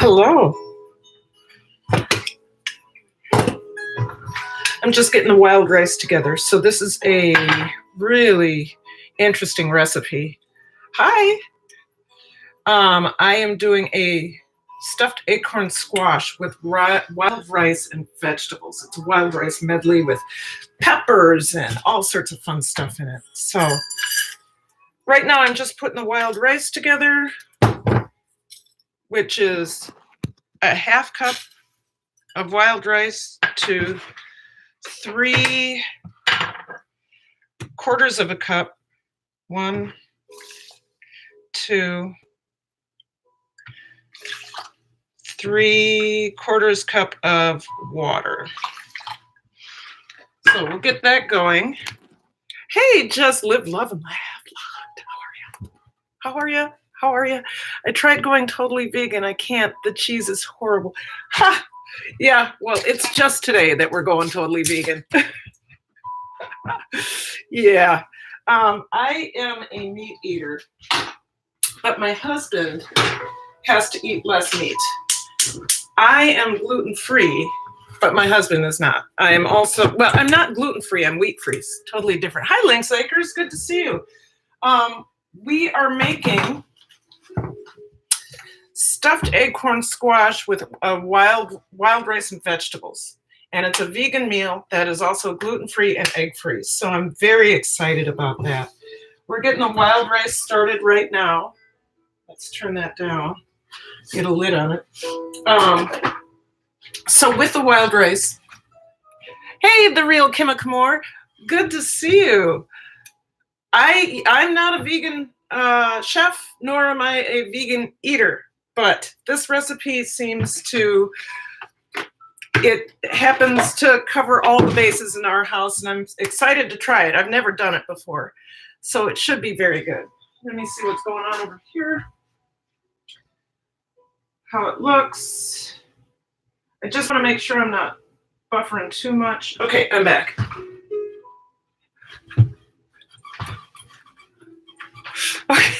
Hello. I'm just getting the wild rice together. So this is a really interesting recipe. Hi. I am doing a stuffed acorn squash with wild rice and vegetables. It's a wild rice medley with peppers and all sorts of fun stuff in it. So right now I'm just putting the wild rice together, which is a half cup of wild rice to 3/4 of a cup. 1, 2, 3/4 cup of water. So we'll get that going. Hey, just live, love, and laugh. How are you? How are you? I tried going totally vegan. I can't. The cheese is horrible. Ha! Yeah, well, it's just today that we're going totally vegan. Yeah. I am a meat eater, but my husband has to eat less meat. I am gluten-free, but my husband is not. I am also, well, I'm not gluten-free. I'm wheat-free. Totally different. Hi, Lynx Acres. Good to see you. We are making stuffed acorn squash with wild rice and vegetables. And it's a vegan meal that is also gluten-free and egg-free. So I'm very excited about that. We're getting the wild rice started right now. Let's turn that down. Get a lid on it. So with the wild rice, hey, the real Kimma Kamor, good to see you. I'm not a vegan chef, nor am I a vegan eater, but this recipe seems to, it happens to cover all the bases in our house, and I'm excited to try it. I've never done it before, so it should be very good. Let me see what's going on over here, how it looks. I just want to make sure I'm not buffering too much. Okay, I'm back. Okay.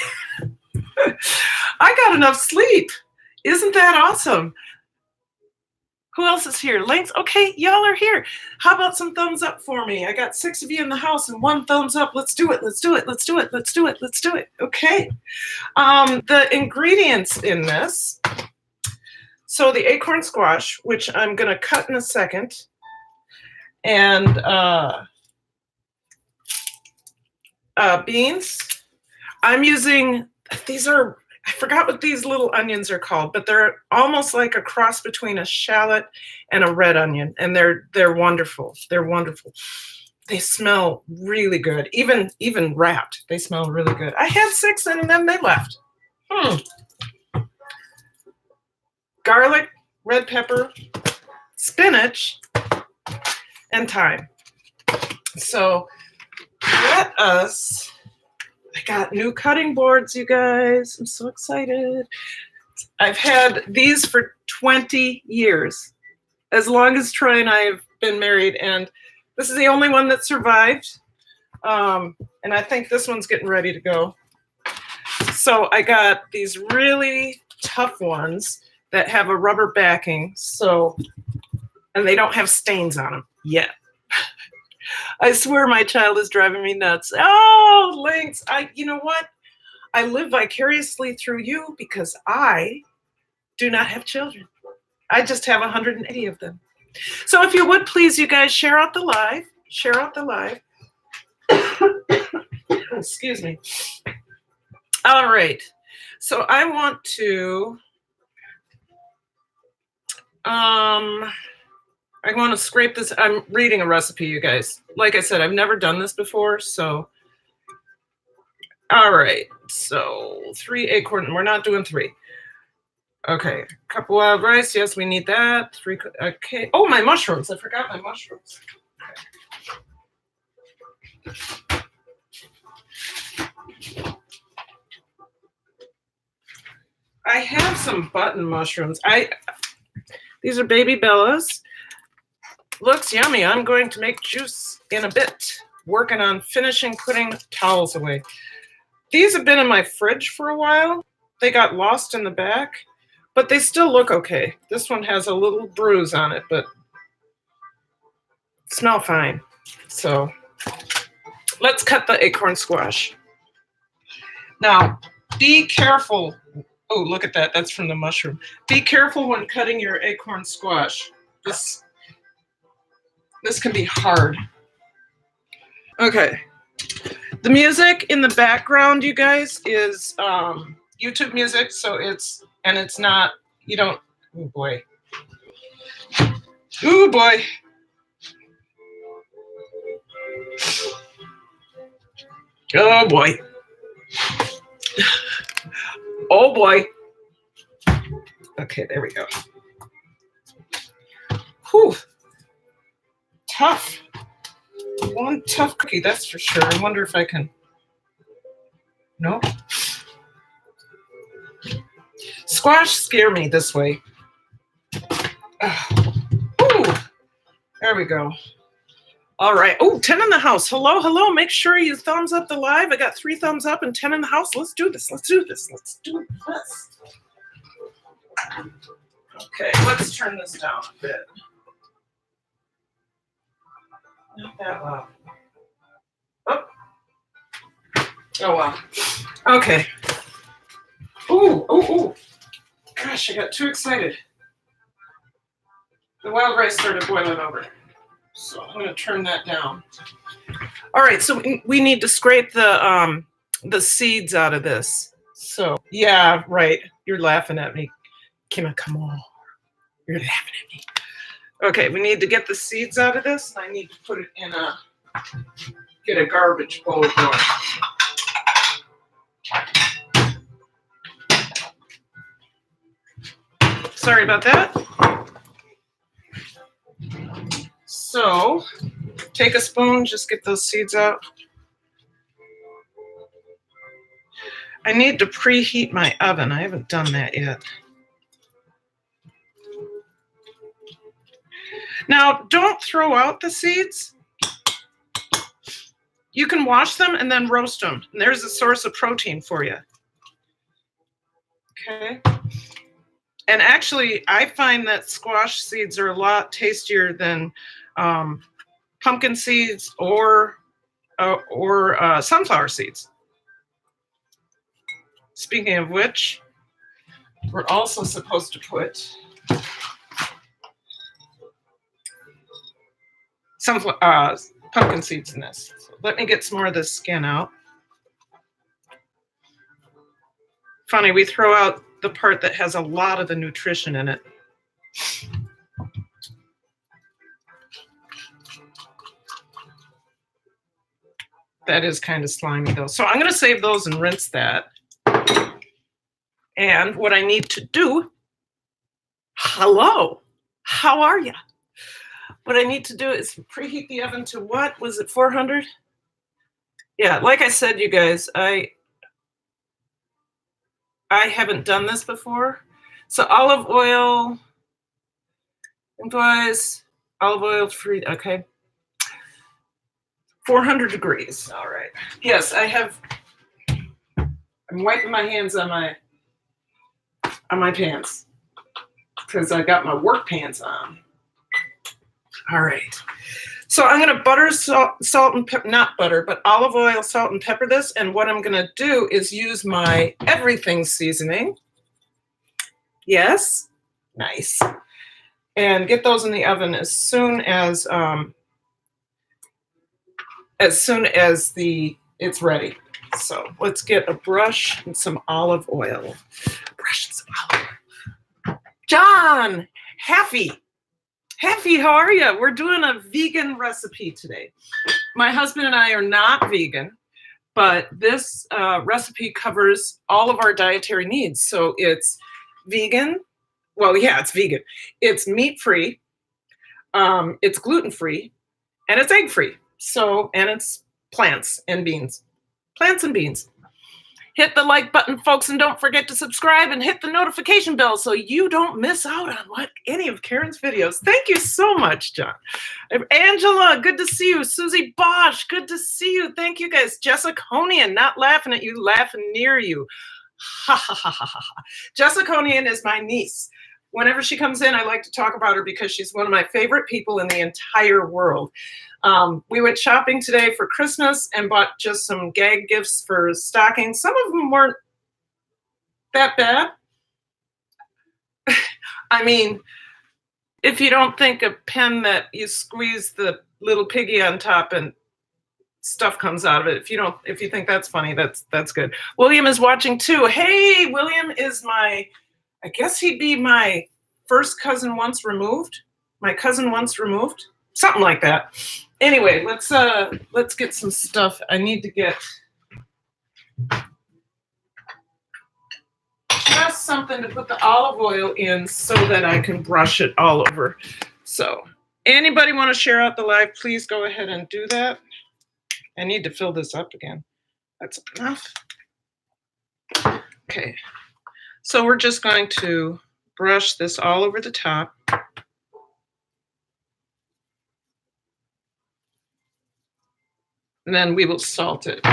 I got enough sleep. Isn't that awesome? Who else is here? Lynx? Okay, y'all are here. How about some thumbs up for me? I got 6 of you in the house and 1 thumbs up. Let's do it. Let's do it. Let's do it. Let's do it. Let's do it. Okay. The ingredients in this. So the acorn squash, which I'm going to cut in a second, and beans. I'm using, these are, I forgot what these little onions are called, but they're almost like a cross between a shallot and a red onion, and they're wonderful. They're wonderful. They smell really good. Even wrapped, they smell really good. I had 6 and then they left. Garlic, red pepper, spinach, and thyme. So let us, I got new cutting boards, you guys. I'm so excited. I've had these for 20 years, as long as Troy and I have been married, and this is the only one that survived. And I think this one's getting ready to go. So I got these really tough ones that have a rubber backing, so, and they don't have stains on them yet. I swear my child is driving me nuts. Oh, Lynx, you know what? I live vicariously through you because I do not have children. I just have 180 of them. So if you would, please, you guys, share out the live. Share out the live. Excuse me. All right. So I want to, I want to scrape this. I'm reading a recipe, you guys. Like I said, I've never done this before, so. All right, so 3 acorn, we're not doing 3. Okay, cup of wild rice, yes, we need that. 3, okay. Oh, my mushrooms, I forgot my mushrooms. Okay. I have some button mushrooms. These are baby Bellas. Looks yummy. I'm going to make juice in a bit. Working on finishing putting towels away. These have been in my fridge for a while. They got lost in the back, but they still look okay. This one has a little bruise on it, but smell fine. So let's cut the acorn squash. Now, be careful. Oh, look at that. That's from the mushroom. Be careful when cutting your acorn squash. This can be hard. Okay. The music in the background, you guys, is YouTube music, so it's not, you don't, oh boy. Oh boy. Oh boy. Oh boy. Okay, there we go. Whew. Tough. One tough cookie, that's for sure. I wonder if I can. No. Squash scare me this way. Ooh. There we go. All right. Oh, 10 in the house. Hello, hello. Make sure you thumbs up the live. I got 3 thumbs up and 10 in the house. Let's do this. Let's do this. Let's do this. Okay, let's turn this down a bit. Not that loud. Oh. Oh, wow. Okay. Ooh, ooh, ooh. Gosh, I got too excited. The wild rice started boiling over. So I'm going to turn that down. All right, so we need to scrape the seeds out of this. So, yeah, right. You're laughing at me. Kimma, come on. You're laughing at me. Okay, we need to get the seeds out of this. I need to put it in get a garbage bowl going. Sorry about that. So, take a spoon, just get those seeds out. I need to preheat my oven. I haven't done that yet. Now, don't throw out the seeds. You can wash them and then roast them. And there's a source of protein for you. Okay. And actually, I find that squash seeds are a lot tastier than pumpkin seeds or sunflower seeds. Speaking of which, we're also supposed to put pumpkin seeds in this. So let me get some more of this skin out. Funny, we throw out the part that has a lot of the nutrition in it. That is kind of slimy though. So I'm going to save those and rinse that. And what I need to do, hello, how are you? What I need to do is preheat the oven to what? Was it 400? Yeah, like I said, you guys, I haven't done this before. So olive oil, olive oil free, okay. 400 degrees, all right. Yes, I'm wiping my hands on my pants because I got my work pants on. All right. So I'm going to butter, salt, and pepper, not butter, but olive oil, salt, and pepper this. And what I'm going to do is use my everything seasoning. Yes. Nice. And get those in the oven as soon as it's ready. So let's get a brush and some olive oil. Brush and some olive oil. John, Happy, how are you? We're doing a vegan recipe today. My husband and I are not vegan, but this recipe covers all of our dietary needs. So it's vegan. Well, yeah, it's vegan. It's meat-free. It's gluten-free, and it's egg-free. So, and it's plants and beans. Plants and beans. Hit the like button, folks, and don't forget to subscribe and hit the notification bell so you don't miss out on any of Karen's videos. Thank you so much, John. Angela, good to see you. Susie Bosch, good to see you. Thank you, guys. Jessiconian, not laughing at you, laughing near you. Ha ha ha ha ha ha. Jessiconian is my niece. Whenever she comes in, I like to talk about her because she's one of my favorite people in the entire world. We went shopping today for Christmas and bought just some gag gifts for stockings. Some of them weren't that bad. I mean, if you don't think a pen that you squeeze the little piggy on top and stuff comes out of it, if you think that's funny, that's good. William is watching too. Hey, William is I guess he'd be my first cousin once removed. My cousin once removed. Something like that. Anyway, let's get some stuff. I need to get just something to put the olive oil in so that I can brush it all over. So anybody want to share out the live, please go ahead and do that. I need to fill this up again. That's enough. Okay. So we're just going to brush this all over the top. And then we will salt it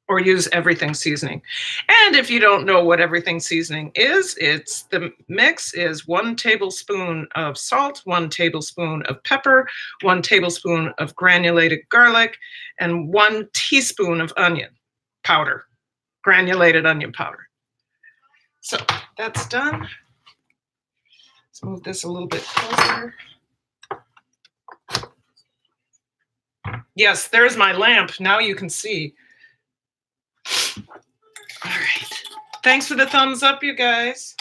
or use everything seasoning. And if you don't know what everything seasoning is, the mix is 1 tablespoon of salt, 1 tablespoon of pepper, 1 tablespoon of granulated garlic, and 1 teaspoon of onion powder, granulated onion powder. So that's done. Let's move this a little bit closer. Yes, there's my lamp. Now you can see. All right. Thanks for the thumbs up, you guys.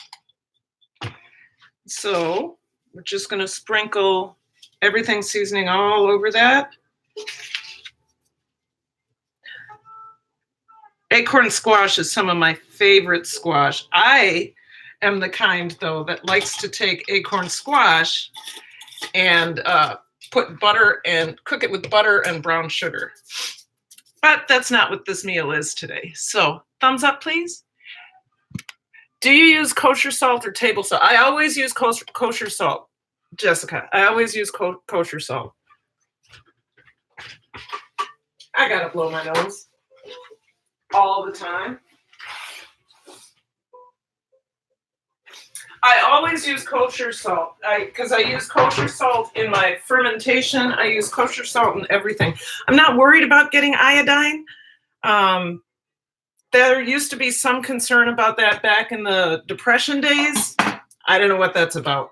So we're just going to sprinkle everything seasoning all over that. Acorn squash is some of my favorite squash. I am the kind, though, that likes to take acorn squash and put butter and cook it with butter and brown sugar. But that's not what this meal is today. So thumbs up, please. Do you use kosher salt or table salt? I always use kosher salt, Jessica. I always use kosher salt. I gotta blow my nose all the time. I always use kosher salt because I use kosher salt in my fermentation. I use kosher salt in everything. I'm not worried about getting iodine. There used to be some concern about that back in the Depression days. I don't know what that's about.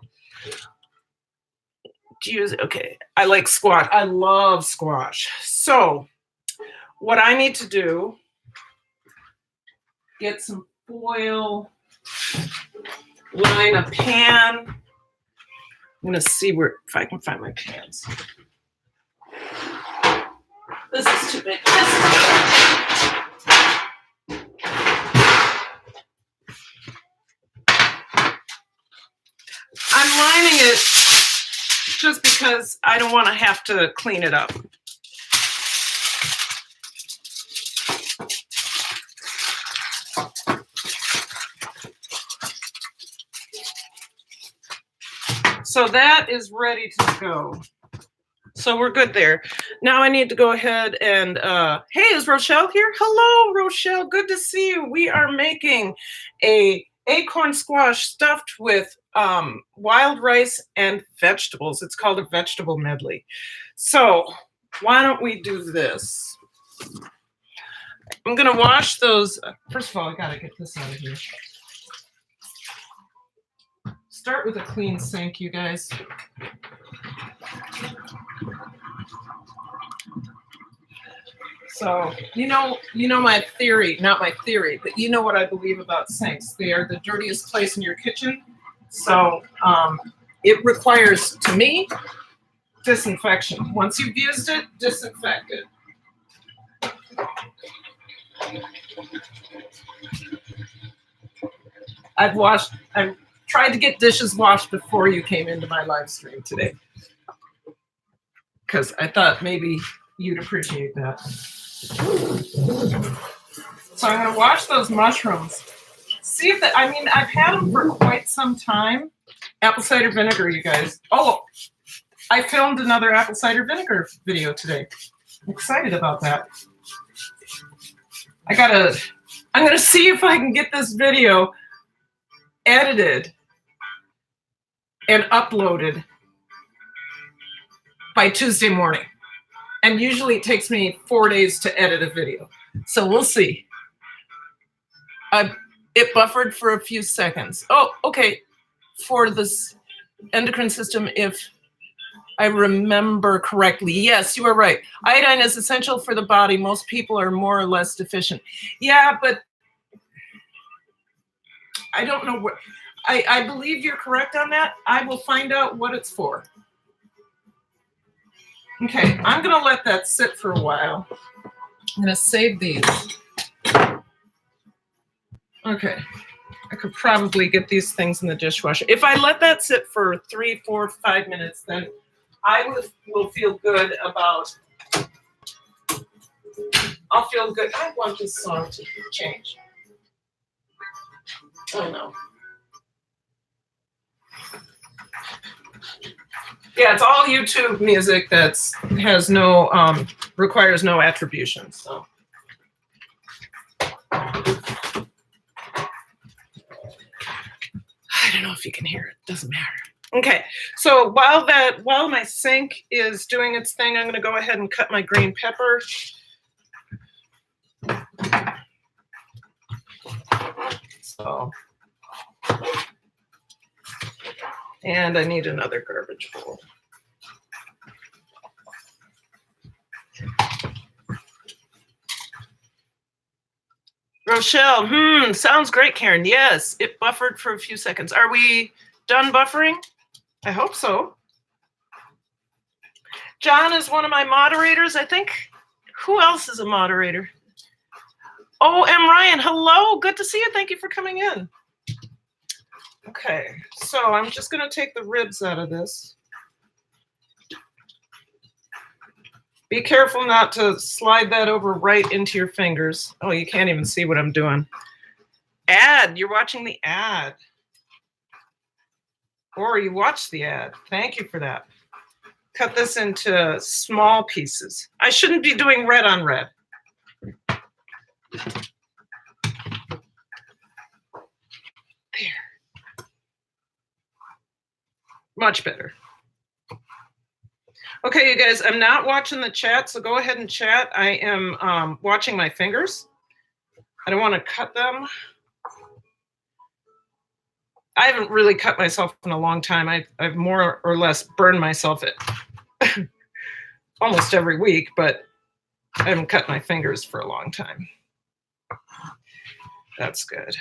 Okay, I like squash. I love squash. So what I need to do, get some foil, line a pan. I'm going to see if I can find my pans. This is too big. I'm lining it just because I don't want to have to clean it up. So that is ready to go. So we're good there. Now I need to go ahead and, hey, is Rochelle here? Hello, Rochelle. Good to see you. We are making a acorn squash stuffed with wild rice and vegetables. It's called a vegetable medley. So why don't we do this? I'm going to wash those. First of all, I got to get this out of here. Start with a clean sink, you guys. So, you know my theory, not my theory, but you know what I believe about sinks. They are the dirtiest place in your kitchen. So it requires, to me, disinfection. Once you've used it, disinfect it. I've tried to get dishes washed before you came into my live stream today, because I thought maybe you'd appreciate that. So I'm going to wash those mushrooms. See if I've had them for quite some time. Apple cider vinegar, you guys. Oh, I filmed another apple cider vinegar video today. I'm excited about that. I I'm going to see if I can get this video edited and uploaded by Tuesday morning. And usually it takes me 4 days to edit a video. So we'll see. It buffered for a few seconds. Oh, okay. For this endocrine system, if I remember correctly. Yes, you are right. Iodine is essential for the body. Most people are more or less deficient. Yeah, but I don't know what. I believe you're correct on that. I will find out what it's for. Okay, I'm going to let that sit for a while. I'm going to save these. Okay, I could probably get these things in the dishwasher. If I let that sit for 3, 4, 5 minutes, then I will feel good about. I'll feel good. I want this song to change. Oh no. Yeah, it's all YouTube music that's has no requires no attribution. So I don't know if you can hear it. Doesn't matter. Okay, so while my sink is doing its thing, I'm going to go ahead and cut my green pepper. So, and I need another garbage bowl. Rochelle, sounds great, Karen. Yes, it buffered for a few seconds. Are we done buffering? I hope so. John is one of my moderators, I think. Who else is a moderator? Oh, M. Ryan, hello. Good to see you. Thank you for coming in. Okay, so I'm just going to take the ribs out of this. Be careful not to slide that over right into your fingers. Oh, you can't even see what I'm doing. Ad, you're watching the ad. Or you watched the ad. Thank you for that. Cut this into small pieces. I shouldn't be doing red on red. There. Much better. Okay, you guys, I'm not watching the chat, so go ahead and chat. I am watching my fingers. I don't want to cut them. I haven't really cut myself in a long time. I've more or less burned myself almost every week, but I haven't cut my fingers for a long time. That's good.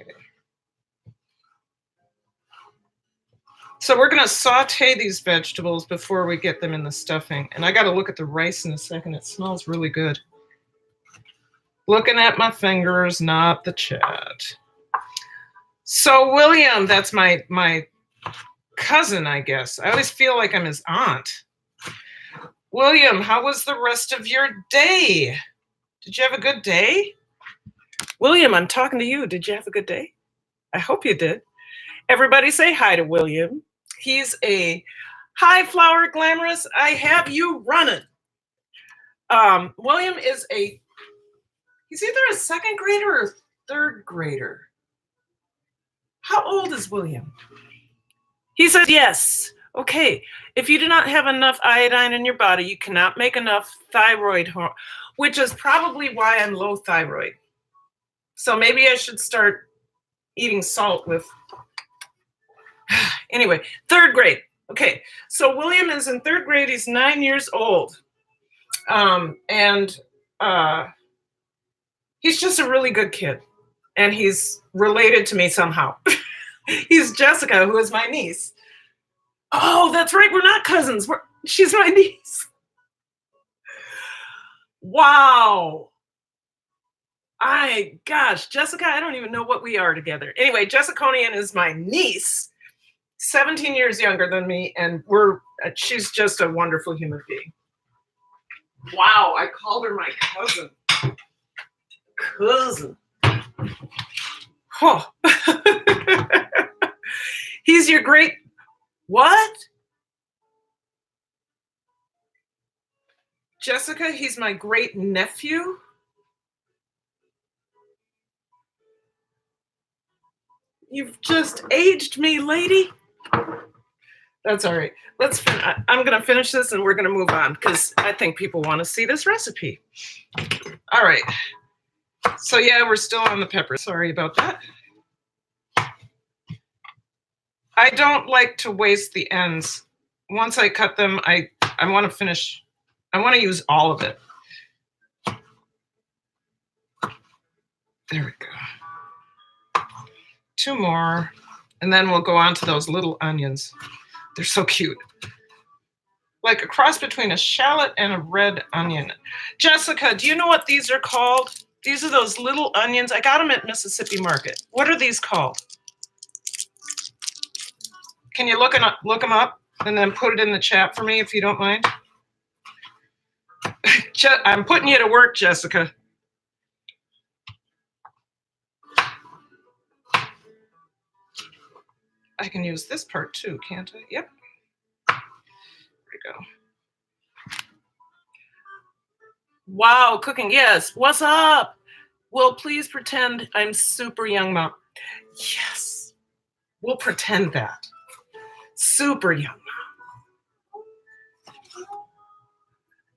Okay. So we're going to saute these vegetables before we get them in the stuffing. And I got to look at the rice in a second. It smells really good. Looking at my fingers, not the chat. So William, that's my cousin, I guess. I always feel like I'm his aunt. William, how was the rest of your day? Did you have a good day? William, I'm talking to you. Did you have a good day? I hope you did. Everybody say hi to William. He's a high flower glamorous. I have you running. William is he's either a second grader or a third grader. How old is William? He says yes. Okay. If you do not have enough iodine in your body, you cannot make enough thyroid hormone, which is probably why I'm low thyroid. So maybe I should start eating salt with. Anyway, third grade. Okay, so William is in third grade. He's 9 years old. And he's just a really good kid. And he's related to me somehow. He's Jessica, who is my niece. Oh, that's right. We're not cousins. She's my niece. Wow. Gosh, Jessica, I don't even know what we are together. Anyway, Jessiconian is my niece, 17 years younger than me, and she's just a wonderful human being. Wow, I called her my cousin. Cousin. Oh. He's your great, what? Jessica, he's my great nephew. You've just aged me, lady. That's all right. I'm going to finish this and we're going to move on because I think people want to see this recipe. All right. So yeah, we're still on the pepper. Sorry about that. I don't like to waste the ends. Once I cut them, I want to finish. I want to use all of it. There we go. 2 more. And then we'll go on to those little onions. They're so cute. Like a cross between a shallot and a red onion. Jessica, do you know what these are called? These are those little onions. I got them at Mississippi Market. What are these called? Can you look them up and then put it in the chat for me if you don't mind? I'm putting you to work, Jessica. I can use this part too, can't I? Yep. There we go. Wow, cooking, yes. What's up? Well, please pretend I'm super young, Mom. Yes, we'll pretend that. Super young, Mom.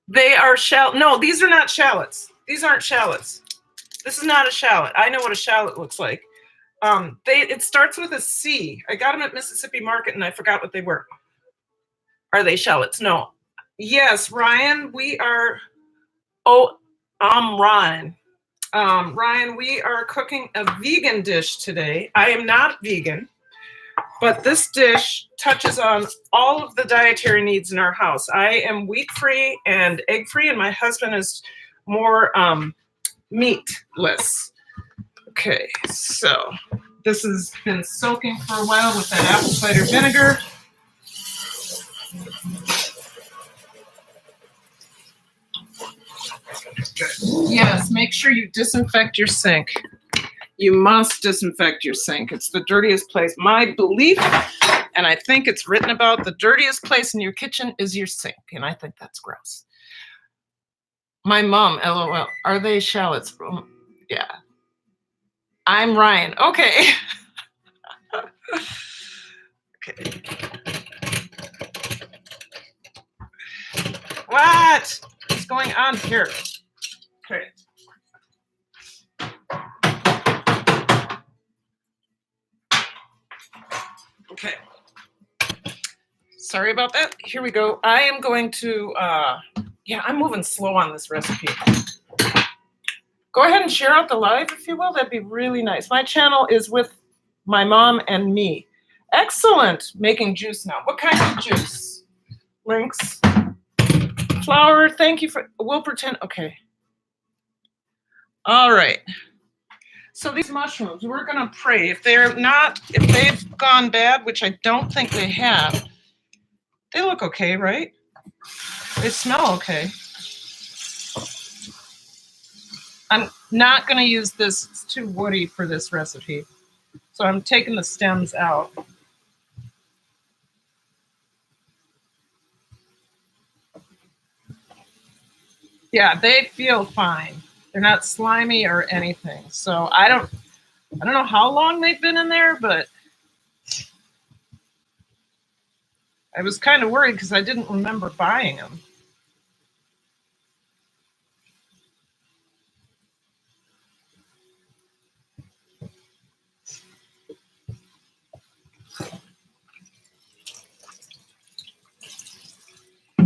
They are no, these are not shallots. These aren't shallots. This is not a shallot. I know what a shallot looks like. It starts with a C. I got them at Mississippi Market and I forgot what they were. Are they shallots? No. Yes, Ryan, we are. Oh, I'm Ryan. Ryan, we are cooking a vegan dish today. I am not vegan, but this dish touches on all of the dietary needs in our house. I am wheat-free and egg-free, and my husband is more meatless. Okay, so this has been soaking for a while with that apple cider vinegar. Yes, make sure you disinfect your sink. You must disinfect your sink. It's the dirtiest place. My belief, and I think it's written about, the dirtiest place in your kitchen is your sink, and I think that's gross. My mom, LOL. Are they shallots? Yeah. I'm Ryan. Okay. Okay. What is going on here? Okay. Okay. Sorry about that. Here we go. I am going to, yeah, I'm moving slow on this recipe. Go ahead and share out the live if you will. That'd be really nice. My channel is with my mom and me. Excellent. Making juice now. What kind of juice? Links. Flour. Thank you for, we'll pretend. Okay. All right. So these mushrooms, we're going to pray. If they've gone bad, which I don't think they have, they look okay, right? They smell okay. I'm not going to use this. It's too woody for this recipe. So I'm taking the stems out. Yeah, they feel fine. They're not slimy or anything. So I don't know how long they've been in there, but I was kind of worried because I didn't remember buying them.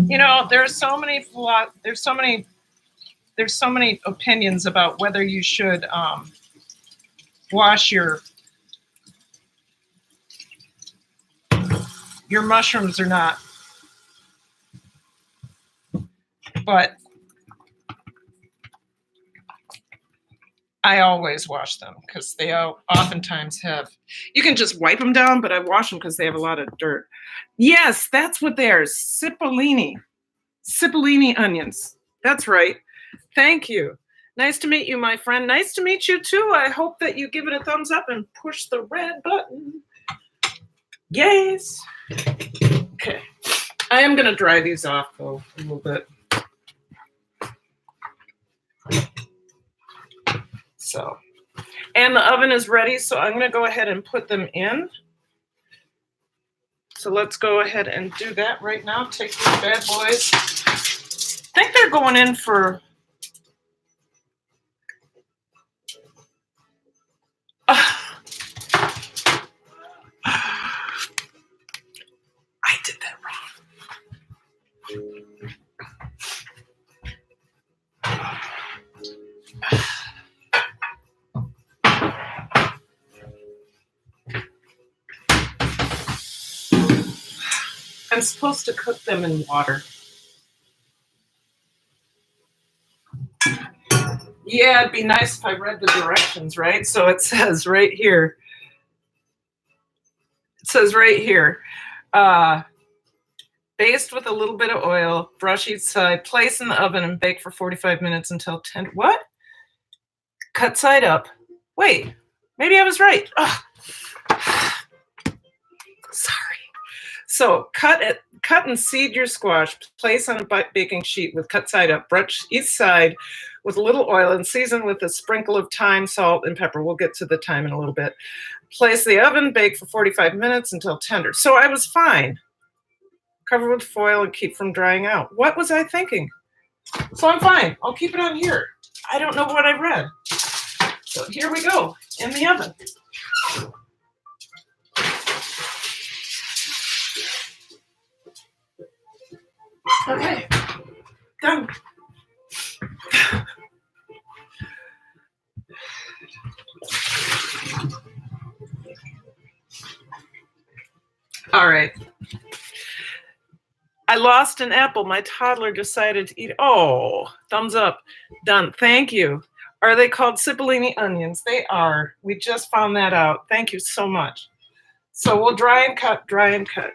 You know, there's so many opinions about whether you should wash your mushrooms or not. But I always wash them because they oftentimes have, you can just wipe them down, but I wash them because they have a lot of dirt. Yes, that's what they are. Cipollini onions. That's right. Thank you. Nice to meet you, my friend. Nice to meet you too. I hope that you give it a thumbs up and push the red button. Yes. Okay. I am going to dry these off though a little bit. So, And the oven is ready, so I'm going to go ahead and put them in. So let's go ahead and do that right now. Take these bad boys. I think they're going in for... I did that wrong. I'm supposed to cook them in water. Yeah, it'd be nice if I read the directions, right? So it says right here. It says right here, baste with a little bit of oil, brush each side, place in the oven and bake for 45 minutes until tender. What? Cut side up. Wait, maybe I was right. Oh. Sorry. So cut and seed your squash. Place on a baking sheet with cut side up. Brush each side with a little oil and season with a sprinkle of thyme, salt, and pepper. We'll get to the thyme in a little bit. Place the oven, bake for 45 minutes until tender. So I was fine. Cover with foil and keep from drying out. What was I thinking? So I'm fine. I'll keep it on here. I don't know what I read. So here we go in the oven. Okay, done. All right. I lost an apple. My toddler decided to eat. Oh, thumbs up. Done. Thank you. Are they called cipollini onions? They are. We just found that out. Thank you so much. So we'll dry and cut, dry and cut.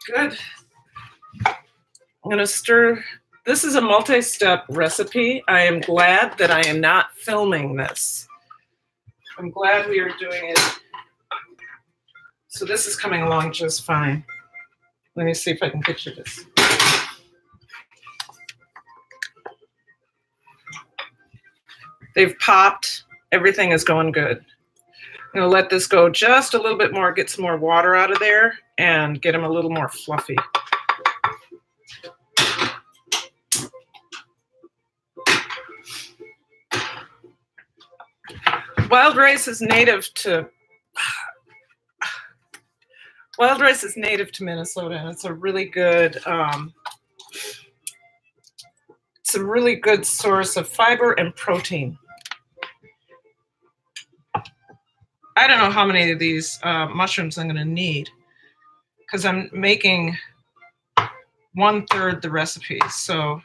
Good. I'm going to stir. This is a multi-step recipe. I am glad that I am not filming this. I'm glad we are doing it. So this is coming along just fine. Let me see if I can picture this. They've popped. Everything is going good. I'm going to let this go just a little bit more, get some more water out of there, and get them a little more fluffy. Wild rice is native to Minnesota, and it's a really good source of fiber and protein. I don't know how many of these mushrooms I'm going to need because I'm making 1/3 the recipe. So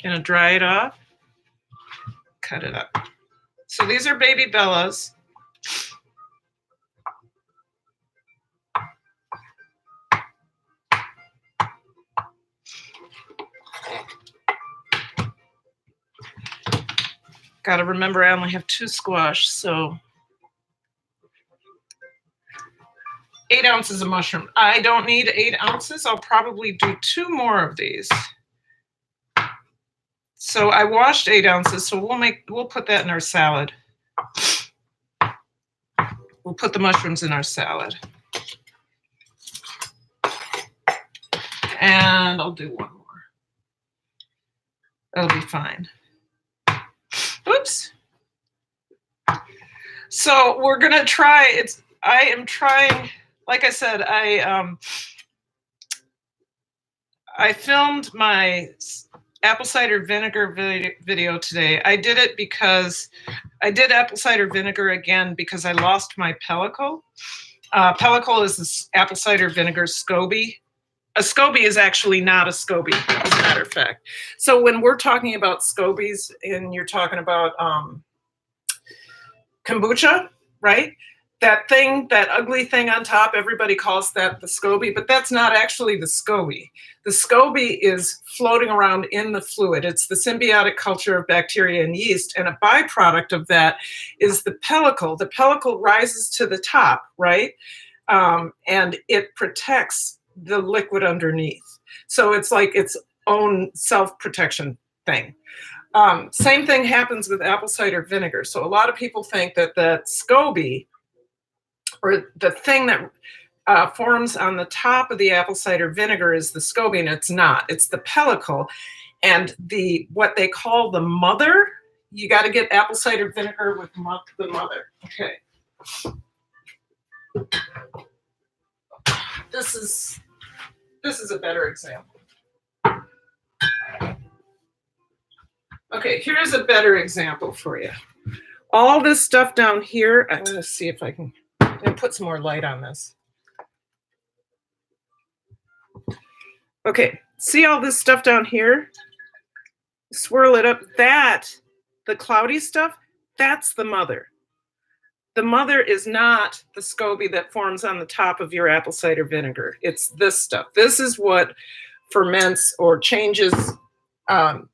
gonna dry it off, cut it up. So these are baby bellas. Got to remember I only have 2 squash, so 8 ounces of mushroom. I don't need 8 ounces. I'll probably do 2 more of these. So I washed 8 ounces, so we'll put that in our salad. We'll put the mushrooms in our salad. And I'll do 1 more. That'll be fine. Oops. So we're gonna try. I am trying. Like I said, I filmed my apple cider vinegar video today. I did it because I did apple cider vinegar again because I lost my pellicle. Pellicle is this apple cider vinegar SCOBY. A SCOBY is actually not a SCOBY, as a matter of fact. So when we're talking about SCOBYs and you're talking about kombucha, right? that thing, that ugly thing on top, everybody calls that the SCOBY, but that's not actually the SCOBY. The SCOBY is floating around in the fluid. It's the symbiotic culture of bacteria and yeast, and a byproduct of that is the pellicle. The pellicle rises to the top, right? And it protects the liquid underneath. So it's like its own self-protection thing. Same thing happens with apple cider vinegar. So a lot of people think that that SCOBY, or the thing that forms on the top of the apple cider vinegar, is the SCOBY, and it's not. It's the pellicle. And what they call the mother, you got to get apple cider vinegar with the mother. Okay. This is a better example. Okay, here's a better example for you. All this stuff down here, I'm going to see if I can put some more light on this. Okay, see all this stuff down here? Swirl it up. The cloudy stuff, that's the mother. The mother is not the SCOBY that forms on the top of your apple cider vinegar. It's this stuff. This is what ferments or changes the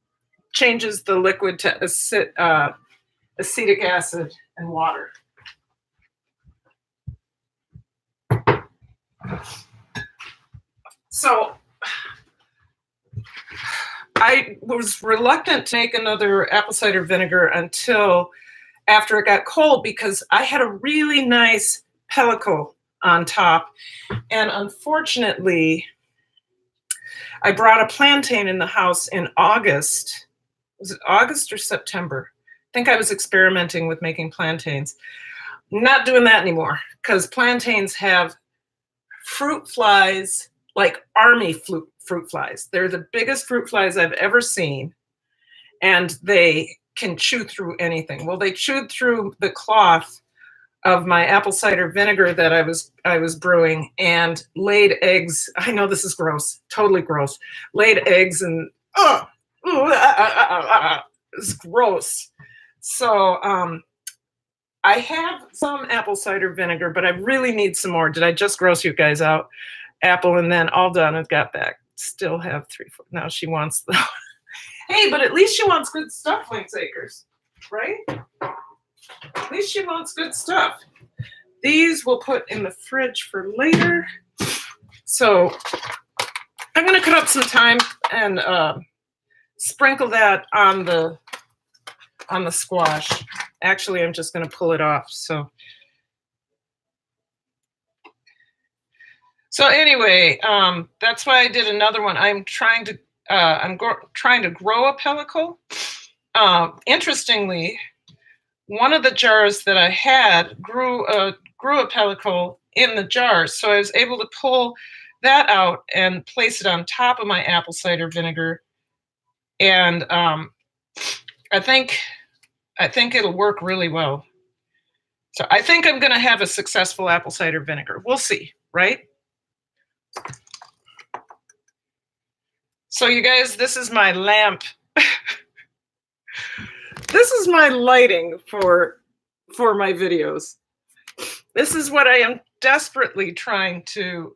liquid to acetic acid and water. So I was reluctant to make another apple cider vinegar until after it got cold, because I had a really nice pellicle on top. And unfortunately, I brought a plantain in the house in August. Was it August or September? I think I was experimenting with making plantains. Not doing that anymore, because plantains have fruit flies, like army fruit flies. They're the biggest fruit flies I've ever seen, and they can chew through anything. Well, they chewed through the cloth of my apple cider vinegar that I was brewing, and laid eggs. I know this is gross, totally gross. Laid eggs, and it's gross. So I have some apple cider vinegar, but I really need some more. Did I just gross you guys out? Apple, and then all done. I've got back. Still have 3, 4. Now she wants the. Hey, but at least she wants good stuff, Lynx Acres, right? At least she wants good stuff. These we'll put in the fridge for later. So I'm going to cut up some thyme and sprinkle that on the squash. Actually, I'm just going to pull it off. So anyway, that's why I did another one. I'm trying to grow a pellicle. Interestingly, one of the jars that I had grew a pellicle in the jar, so I was able to pull that out and place it on top of my apple cider vinegar. And I think it'll work really well. So I think I'm going to have a successful apple cider vinegar. We'll see, right? So you guys, this is my lamp. This is my lighting for my videos. This is what I am desperately trying to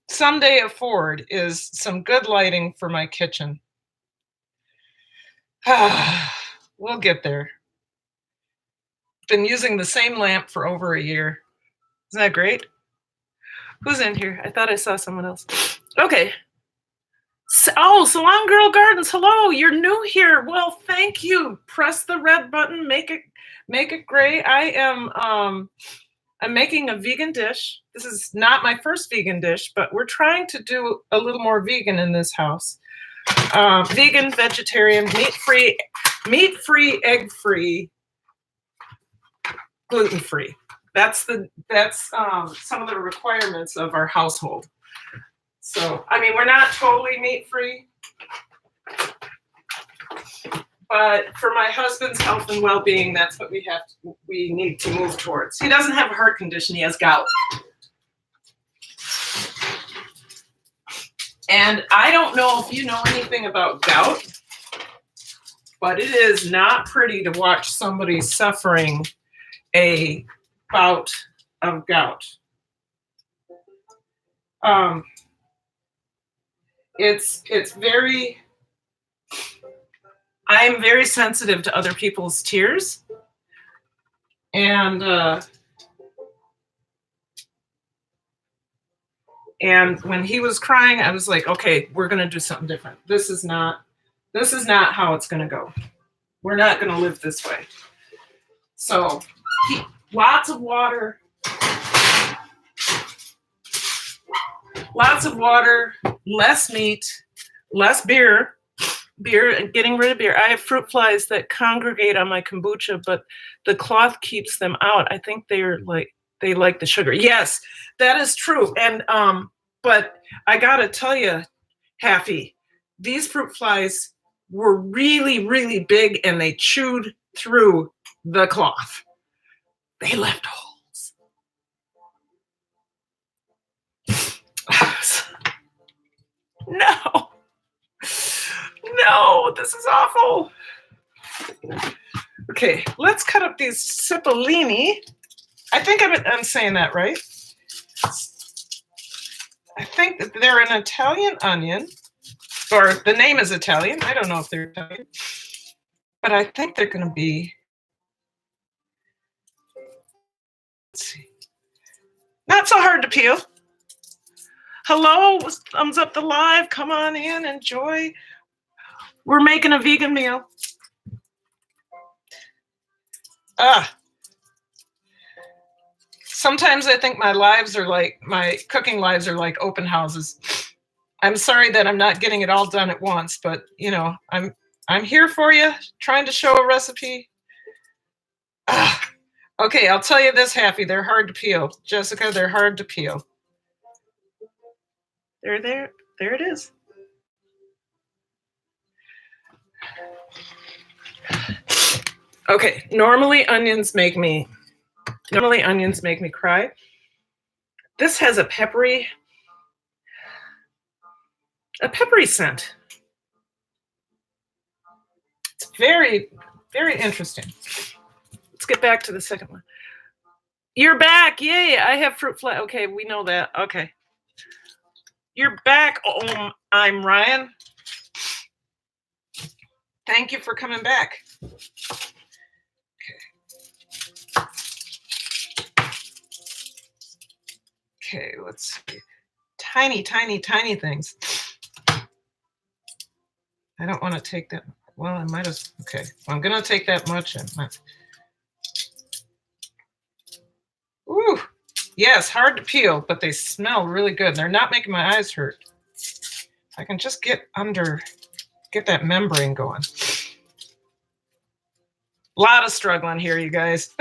someday afford, is some good lighting for my kitchen. We'll get there. Been using the same lamp for over a year. Isn't that great? Who's in here? I thought I saw someone else. Okay. Oh, Salon Girl Gardens. Hello, you're new here. Well, thank you. Press the red button. Make it gray. I'm making a vegan dish. This is not my first vegan dish, but we're trying to do a little more vegan in this house. Vegan, vegetarian, meat-free, egg-free, gluten-free. That's some of the requirements of our household. So, I mean, we're not totally meat-free, but for my husband's health and well-being, that's what we need to move towards. He doesn't have a heart condition, he has gout. And I don't know if you know anything about gout, but it is not pretty to watch somebody suffering a bout of gout. It's very, I am very sensitive to other people's tears. And when he was crying, I was like, okay, we're going to do something different. This is not how it's going to go. We're not going to live this way. So lots of water, less meat, less beer, and getting rid of beer. I have fruit flies that congregate on my kombucha, but the cloth keeps them out. I think they like the sugar. Yes, that is true. And but I gotta tell you, Haffy, these fruit flies were really, really big, and they chewed through the cloth. They left holes. No, this is awful. Okay, let's cut up these cipollini. I think I'm saying that right. I think that they're an Italian onion, or the name is Italian. I don't know if they're Italian, but I think they're going to be, let's see, not so hard to peel. Hello, thumbs up the live. Come on in, enjoy. We're making a vegan meal. Sometimes I think my cooking lives are like open houses. I'm sorry that I'm not getting it all done at once, but you know, I'm here for you, trying to show a recipe. Okay, I'll tell you this, Haffy, they're hard to peel. Jessica, they're hard to peel. There it is. Okay, normally onions make me cry. This has a peppery scent. It's very, very interesting. Let's get back to the second one. You're back. Yay, I have fruit fly. Okay, we know that. Okay. You're back. Oh, I'm Ryan. Thank you for coming back. Okay, let's see. Tiny, tiny, tiny things. I don't want to take that. Well, I might have. Okay, well, I'm going to take that much. Ooh, yes, hard to peel, but they smell really good. They're not making my eyes hurt. I can just get that membrane going. A lot of struggling here, you guys.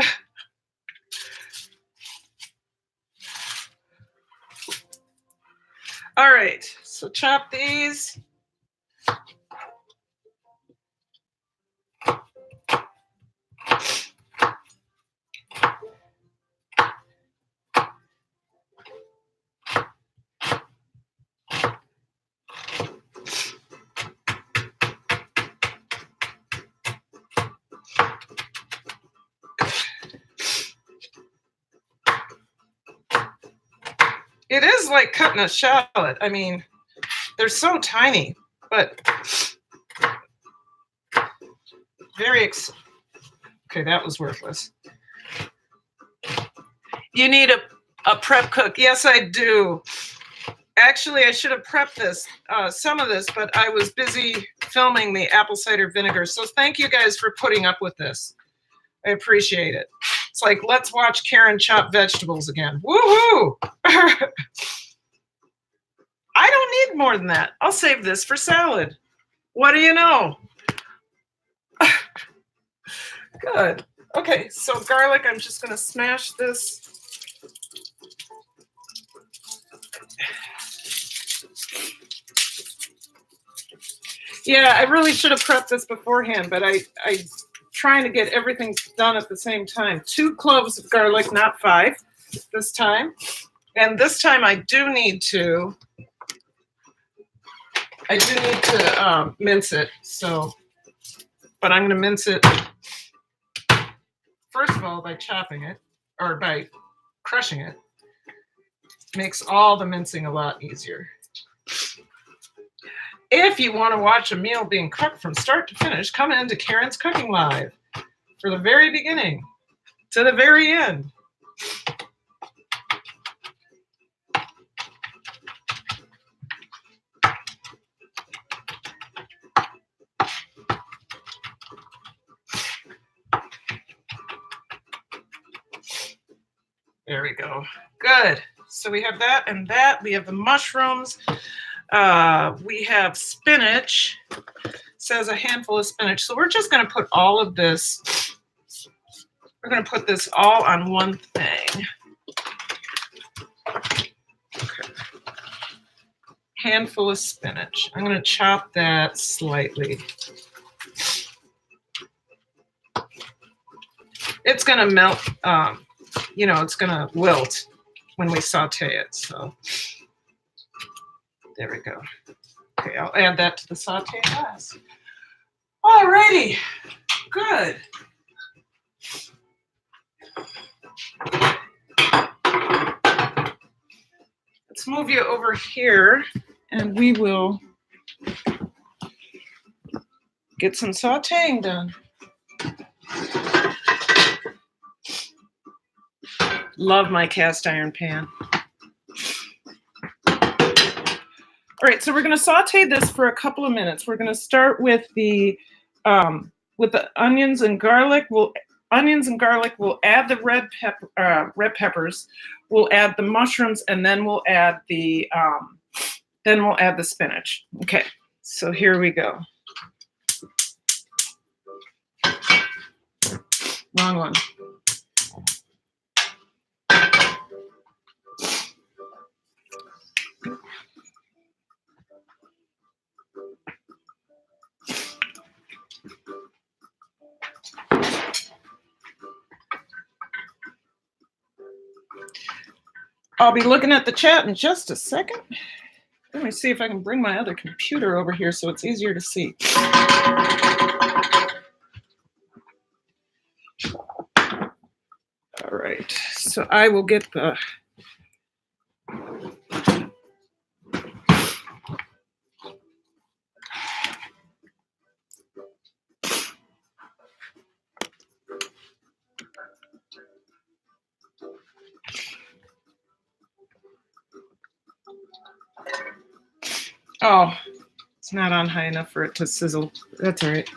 All right, so chop these. It is like cutting a shallot. I mean, they're so tiny, but very okay, that was worthless. You need a prep cook. Yes, I do. Actually, I should have prepped this, some of this, but I was busy filming the apple cider vinegar. So thank you guys for putting up with this. I appreciate it. It's like, let's watch Karen chop vegetables again. Woohoo! I don't need more than that. I'll save this for salad. What do you know? Good. Okay, so garlic, I'm just going to smash this. Yeah, I really should have prepped this beforehand, but I trying to get everything done at the same time. 2 cloves of garlic, not 5 this time. And this time I do need to mince it. So, but I'm going to mince it, first of all, by chopping it, or by crushing it makes all the mincing a lot easier. If you want to watch a meal being cooked from start to finish, come into Karen's Cooking Live for the very beginning to the very end. There we go. Good. So we have that and that. We have the mushrooms. We have spinach. It says a handful of spinach. So we're just going to put all of this. We're going to put this all on one thing. Okay. Handful of spinach. I'm going to chop that slightly. It's going to melt. It's going to wilt when we saute it. So there we go. Okay, I'll add that to the saute glass. Alrighty, good. Let's move you over here and we will get some sauteing done. Love my cast iron pan. All right, so we're going to saute this for a couple of minutes. We're going to start with the onions and garlic. We'll add the red peppers. We'll add the mushrooms, and then we'll add the spinach. Okay, so here we go. Wrong one. I'll be looking at the chat in just a second. Let me see if I can bring my other computer over here so it's easier to see. All right, so I will get the... Oh, it's not on high enough for it to sizzle. That's all right.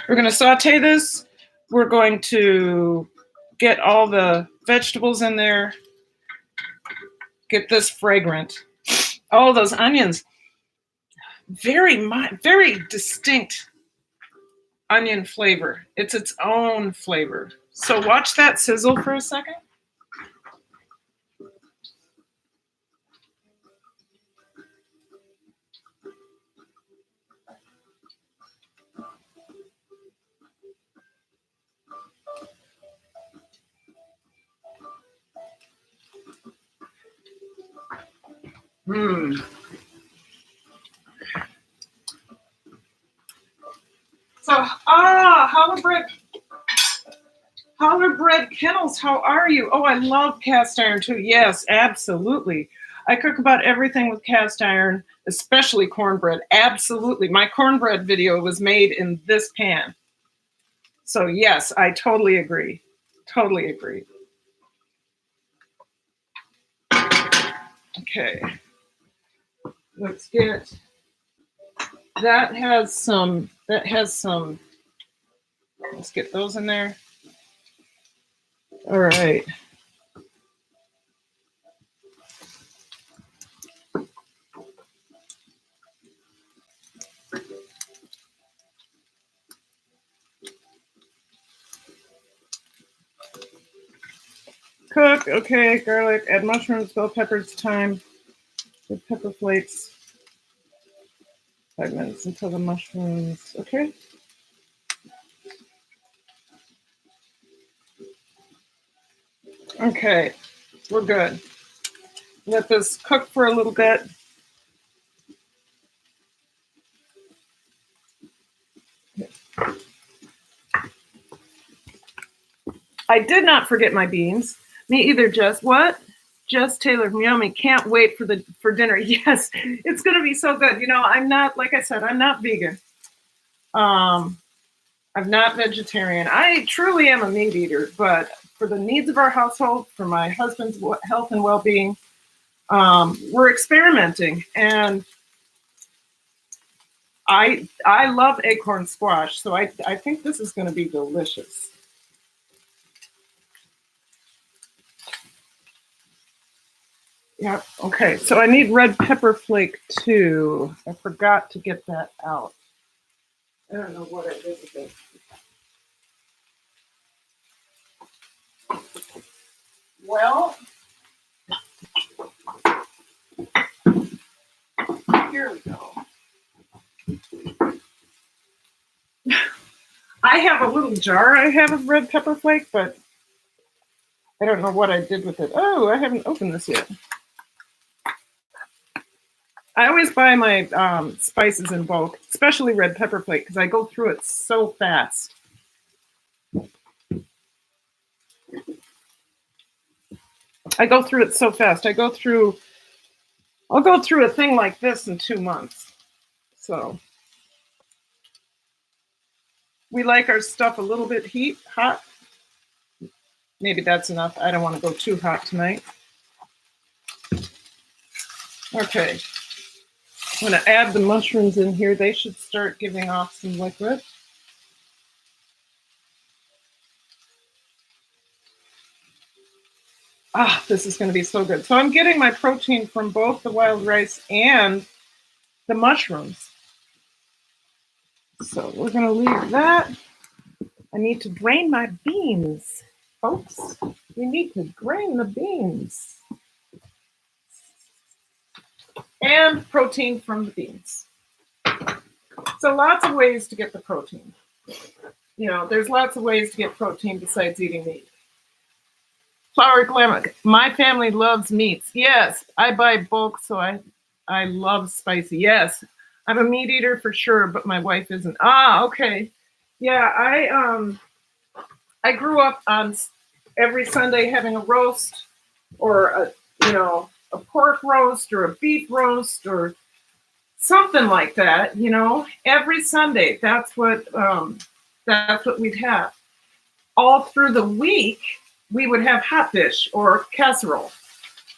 We're going to saute this. We're going to get all the vegetables in there. Get this fragrant. All those onions. Very distinct onion flavor. It's its own flavor. So watch that sizzle for a second. So, Hollerbread Kennels, how are you? Oh, I love cast iron too. Yes, absolutely. I cook about everything with cast iron, especially cornbread. Absolutely. My cornbread video was made in this pan. So yes, I totally agree. Totally agree. Okay. Let's get, that has some, let's get those in there. All right. Cook, okay, garlic, add mushrooms, bell peppers, thyme, with pepper flakes. 5 minutes until the mushrooms, okay. Okay, we're good. Let this cook for a little bit. I did not forget my beans. Me either, Jess. What? Jess Taylor, yummy. Can't wait for dinner. Yes, it's gonna be so good. You know, I'm not, like I said, I'm not vegan. I'm not vegetarian. I truly am a meat eater, but for the needs of our household, for my husband's health and well-being, we're experimenting. And I love acorn squash, so I think this is going to be delicious. Yeah, okay, so I need red pepper flake too. I forgot to get that out. I don't know what I did with it. Well, here we go. I have a little jar I have of red pepper flake, but I don't know what I did with it. Oh, I haven't opened this yet. I always buy my spices in bulk, especially red pepper flake, because I go through it so fast. I'll go through a thing like this in 2 months. So we like our stuff a little bit hot. Maybe that's enough. I don't want to go too hot tonight. Okay. I'm going to add the mushrooms in here. They should start giving off some liquid. Ah, this is going to be so good. So I'm getting my protein from both the wild rice and the mushrooms. So we're going to leave that. I need to drain my beans, folks. We need to drain the beans. And protein from the beans. So lots of ways to get the protein. You know, there's lots of ways to get protein besides eating meat. Flower Glamour, my family loves meats. Yes, I buy bulk, so I love spicy. Yes, I'm a meat eater for sure, but my wife isn't. Ah, okay. Yeah, I grew up on every Sunday having a roast or a pork roast or a beef roast or something like that, you know, every Sunday. That's what we'd have. All through the week, we would have hot dish or casserole.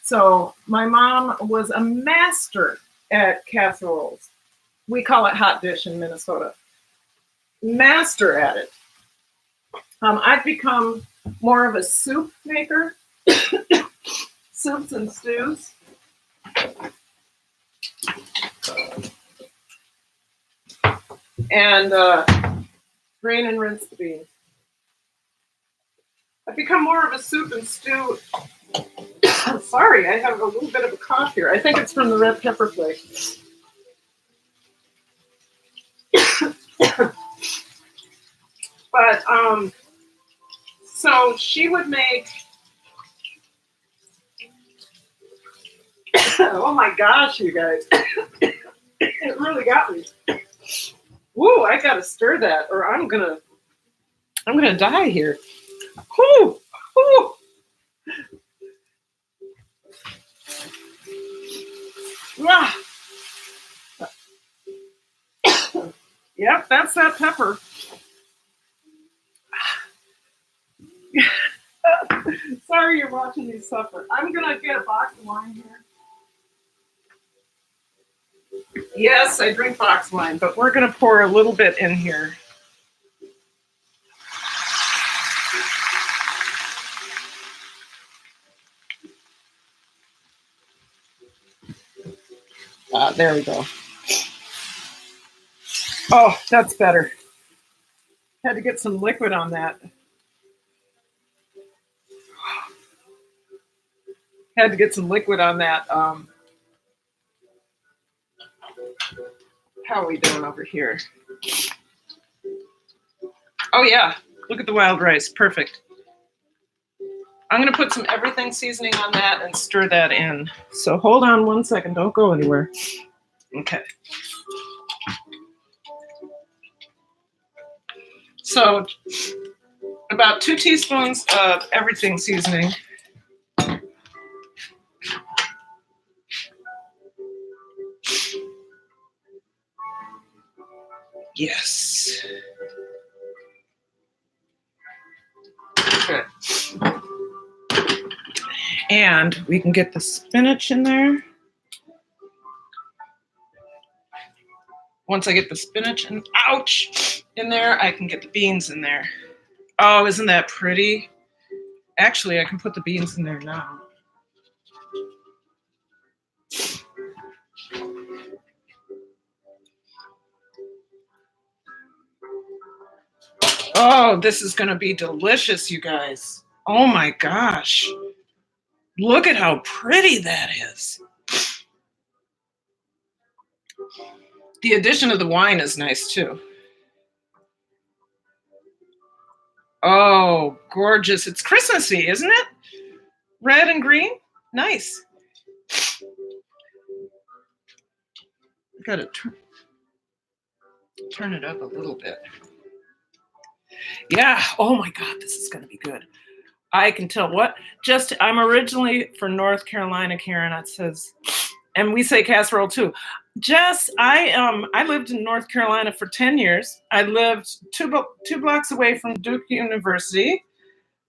So my mom was a master at casseroles. We call it hot dish in Minnesota. Master at it. I've become more of a soup maker. Soups and stews. And drain and rinse the beans. I've become more of a soup and stew. Sorry, I have a little bit of a cough here. I think it's from the red pepper flake. But so she would make. Oh my gosh, you guys! It really got me. Woo! I gotta stir that, or I'm gonna die here. Whoo! Whoo! Ah. Yep, that's that pepper. Sorry you're watching me suffer. I'm gonna get a box of wine here. Yes, I drink box wine, but we're gonna pour a little bit in here. There we go. Oh, that's better. Had to get some liquid on that. Had to get some liquid on that. How are we doing over here? Oh yeah, look at the wild rice, perfect. I'm gonna put some everything seasoning on that and stir that in. So hold on 1 second, don't go anywhere. Okay. So about 2 teaspoons of everything seasoning. Yes. Good. And we can get the spinach in there. Once I get the spinach and ouch in there, I can get the beans in there. Oh, isn't that pretty? Actually, I can put the beans in there now. Oh, this is going to be delicious, you guys. Oh my gosh. Look at how pretty that is. The addition of the wine is nice too. Oh, gorgeous. It's Christmassy, isn't it? Red and green. Nice. I got to turn it up a little bit. Yeah. Oh my God, this is going to be good. I can tell what. I'm originally from North Carolina, Karen. It says, and we say casserole too. Jess, I lived in North Carolina for 10 years. I lived two blocks away from Duke University.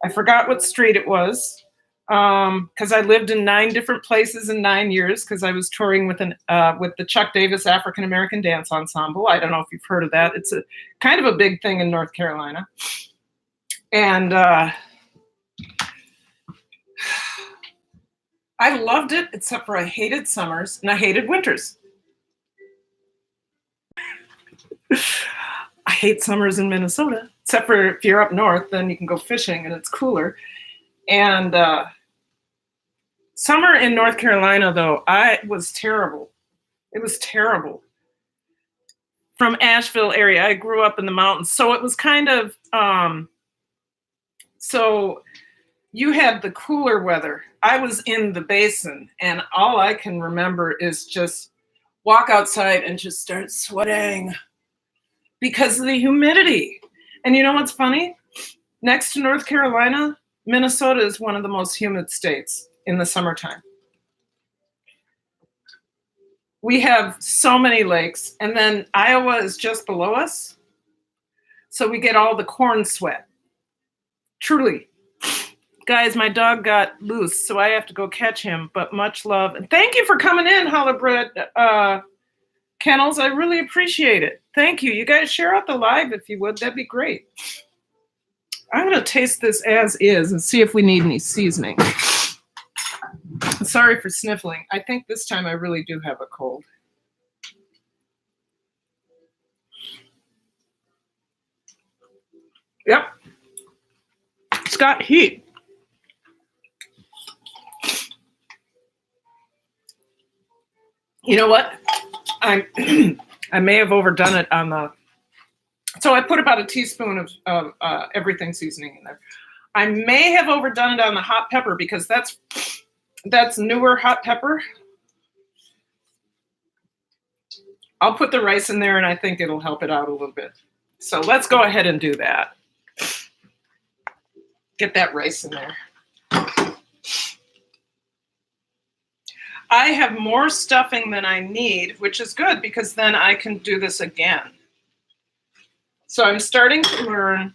I forgot what street it was because I lived in 9 different places in 9 years because I was touring with the Chuck Davis African American Dance Ensemble. I don't know if you've heard of that. It's a kind of a big thing in North Carolina. And I loved it, except for I hated summers and I hated winters. I hate summers in Minnesota, except for if you're up north, then you can go fishing and it's cooler. And summer in North Carolina, though, it was terrible. It was terrible. From Asheville area, I grew up in the mountains, so it was kind of so you had the cooler weather. I was in the basin, and all I can remember is just walk outside and just start sweating because of the humidity. And you know what's funny? Next to North Carolina, Minnesota is one of the most humid states in the summertime. We have so many lakes, and then Iowa is just below us. So we get all the corn sweat. Truly. Guys, my dog got loose, so I have to go catch him, but much love. And thank you for coming in, Hollowbred Kennels. I really appreciate it. Thank you. You guys share out the live if you would. That'd be great. I'm going to taste this as is and see if we need any seasoning. Sorry for sniffling. I think this time I really do have a cold. Yep. It's got heat. You know what? I may have overdone it on the. So I put about a teaspoon of everything seasoning in there. I may have overdone it on the hot pepper because that's newer hot pepper. I'll put the rice in there and I think it'll help it out a little bit. So let's go ahead and do that. Get that rice in there. I have more stuffing than I need, which is good because then I can do this again. So I'm starting to learn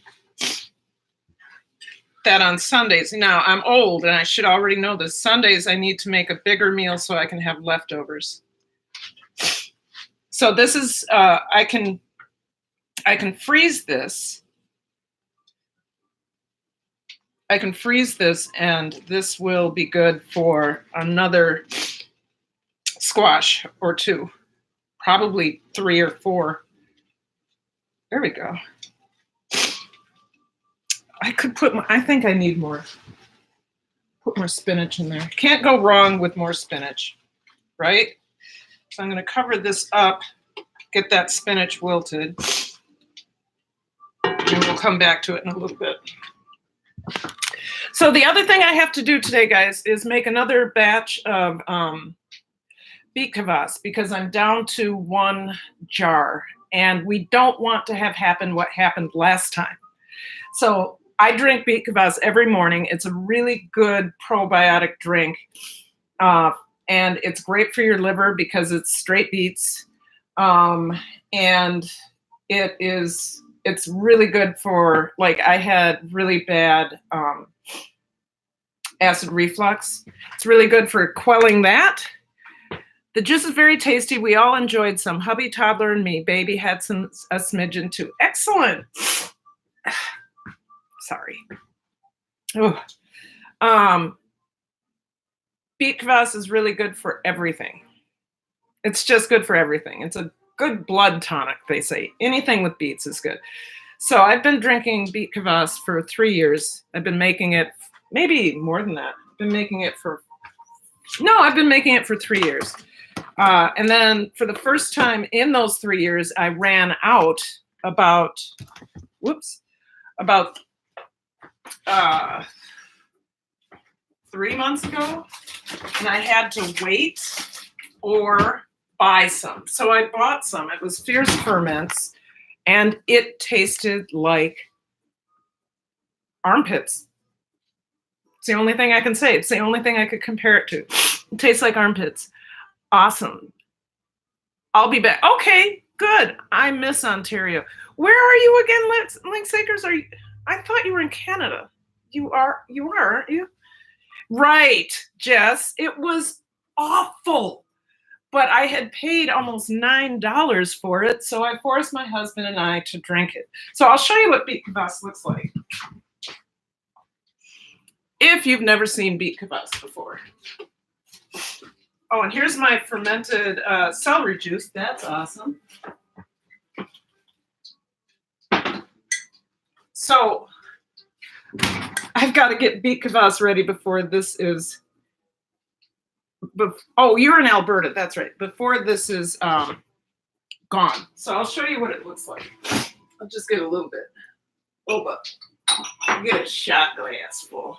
that on Sundays. Now, I'm old and I should already know this. Sundays, I need to make a bigger meal so I can have leftovers. So this is, I can freeze this. I can freeze this and this will be good for another squash or 2, probably 3 or 4. There we go. I could put I think I need more. Put more spinach in there. Can't go wrong with more spinach, right? So I'm going to cover this up, get that spinach wilted, and we'll come back to it in a little bit. So the other thing I have to do today, guys, is make another batch of beet kvass because I'm down to 1 jar, and we don't want to have happen what happened last time. So I drink beet kvass every morning. It's a really good probiotic drink. And it's great for your liver because it's straight beets. And it's really good for, like, I had really bad acid reflux. It's really good for quelling that. The juice is very tasty. We all enjoyed some. Hubby, toddler, and me. Baby had a smidgen too. Excellent. Sorry. Oh. Beet kvass is really good for everything. It's just good for everything. It's a good blood tonic, they say. Anything with beets is good. So I've been drinking beet kvass for 3 years. I've been making it, maybe more than that. I've been making it for 3 years. And then for the first time in those 3 years, I ran out about 3 months ago, and I had to wait or buy some. So I bought some. It was Fierce Ferments, and it tasted like armpits. It's the only thing I can say. It's the only thing I could compare it to. It tastes like armpits. Awesome. I'll be back. Okay, good. I miss Ontario. Where are you again, Linksakers? Are you? I thought you were in Canada. You are, aren't you? Right, Jess. It was awful. But I had paid almost $9 for it, so I forced my husband and I to drink it. So I'll show you what beet kvass looks like. If you've never seen beet kvass before. Oh, and here's my fermented celery juice. That's awesome. So I've got to get beet kvass ready before this is. Oh, you're in Alberta. That's right. Before this is gone. So I'll show you what it looks like. I'll just get a little bit. Oh, but I'll get a shot glass full.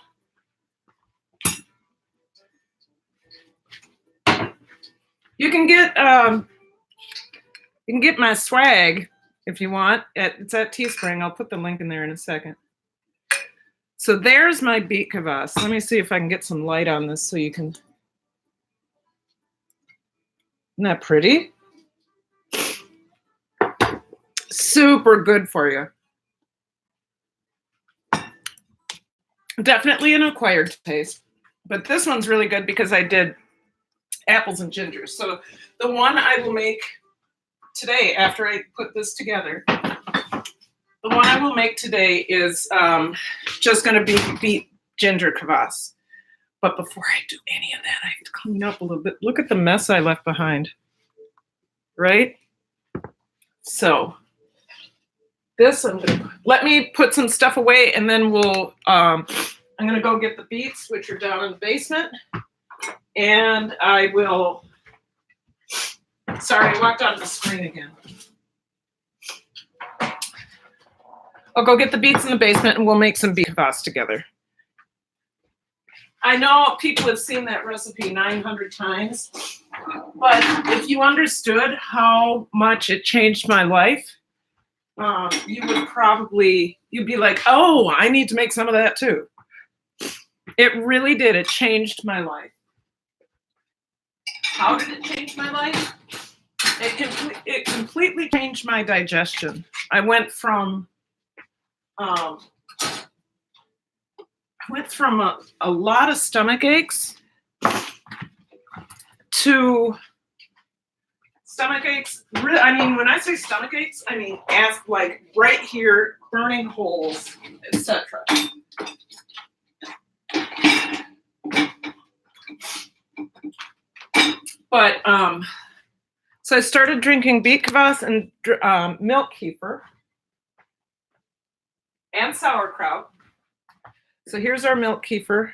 You can get my swag if you want. It's at Teespring. I'll put the link in there in a second. So there's my beet kvass. Let me see if I can get some light on this so you can. Isn't that pretty? Super good for you. Definitely an acquired taste. But this one's really good because I did apples and ginger. So the one I will make today after I put this together, the one I will make today is just going to be beet ginger kvass. But before I do any of that, I have to clean up a little bit. Look at the mess I left behind, right? So this, let me put some stuff away, and then we'll, I'm going to go get the beets, which are down in the basement. And I will, sorry, I walked out of the screen again. I'll go get the beets in the basement, and we'll make some beet kvass together. I know people have seen that recipe 900 times, but if you understood how much it changed my life, you'd be like, oh, I need to make some of that too. It really did. It changed my life. How did it change my life? It completely changed my digestion. I went from a lot of stomach aches to stomach aches. I mean, when I say stomach aches, I mean like right here, burning holes, etc. But so I started drinking beet kvass and milk kefir and sauerkraut. So here's our milk kefir.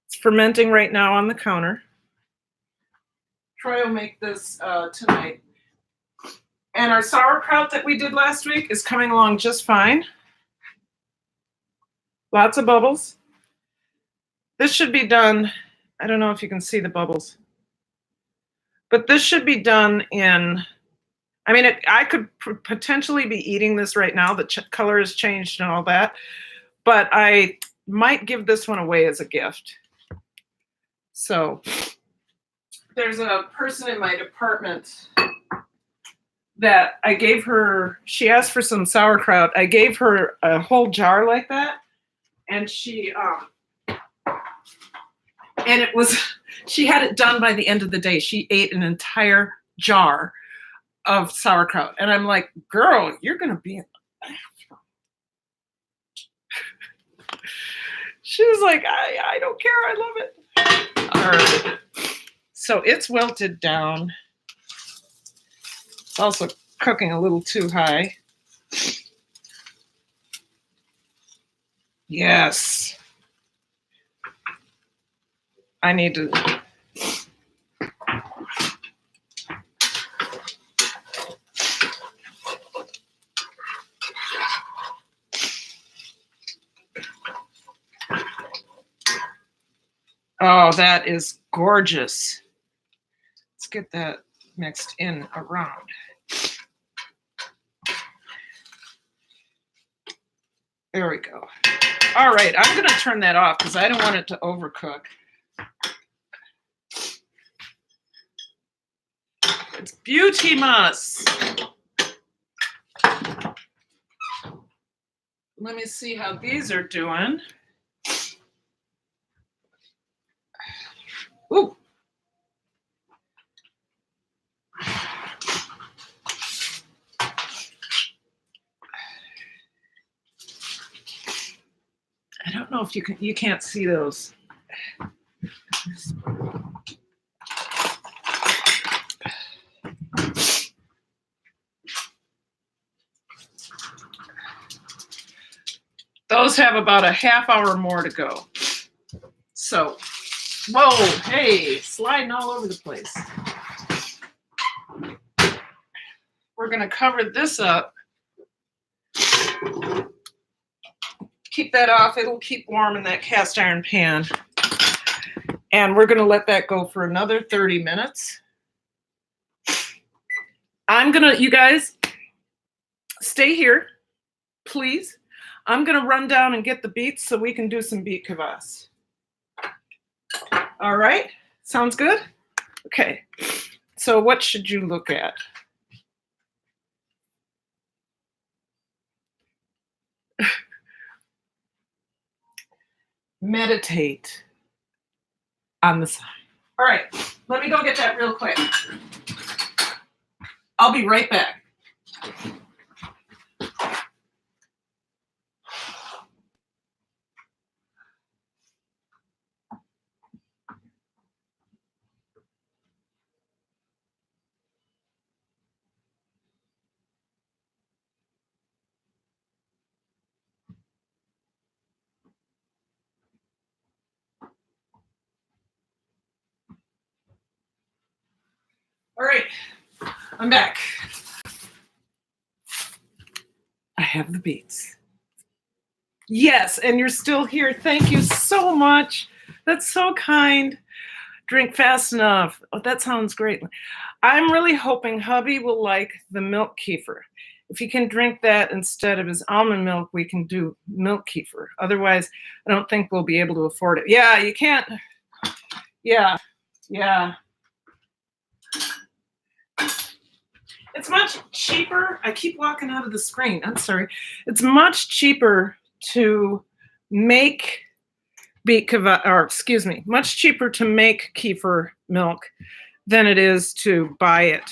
It's fermenting right now on the counter. Troy will make this tonight. And our sauerkraut that we did last week is coming along just fine. Lots of bubbles. This should be done. I don't know if you can see the bubbles. But this should be done in, I could potentially be eating this right now. The color has changed and all that. but I might give this one away as a gift. So there's a person in my department that I gave her, she asked for some sauerkraut. I gave her a whole jar like that. And she, and it was, she had it done by the end of the day. She ate an entire jar of sauerkraut. And I'm like, girl, you're going to be in the bathroom. She was like, I don't care. I love it. All right. So it's wilted down. It's also cooking a little too high. Yes. I need to. Oh, that is gorgeous. Let's get that mixed in around. There we go. All right, I'm going to turn that off because I don't want it to overcook. It's beauty-mas. Let me see how these are doing. Ooh. I don't know if you can't see those. Those have about a half hour more to go. So, whoa, hey, sliding all over the place. We're going to cover this up. Keep that off. It'll keep warm in that cast iron pan. And we're going to let that go for another 30 minutes. You guys, stay here, please. I'm going to run down and get the beets so we can do some beet kvass. All right, sounds good? Okay, so what should you look at? Meditate on the side. All right, let me go get that real quick. I'll be right back. All right, I'm back. I have the beets. Yes, and you're still here. Thank you so much. That's so kind. Drink fast enough. Oh, that sounds great. I'm really hoping hubby will like the milk kefir. If he can drink that instead of his almond milk, we can do milk kefir. Otherwise, I don't think we'll be able to afford it. Yeah, you can't. Yeah. It's much cheaper. I keep walking out of the screen. I'm sorry. It's much cheaper to make much cheaper to make kefir milk than it is to buy it,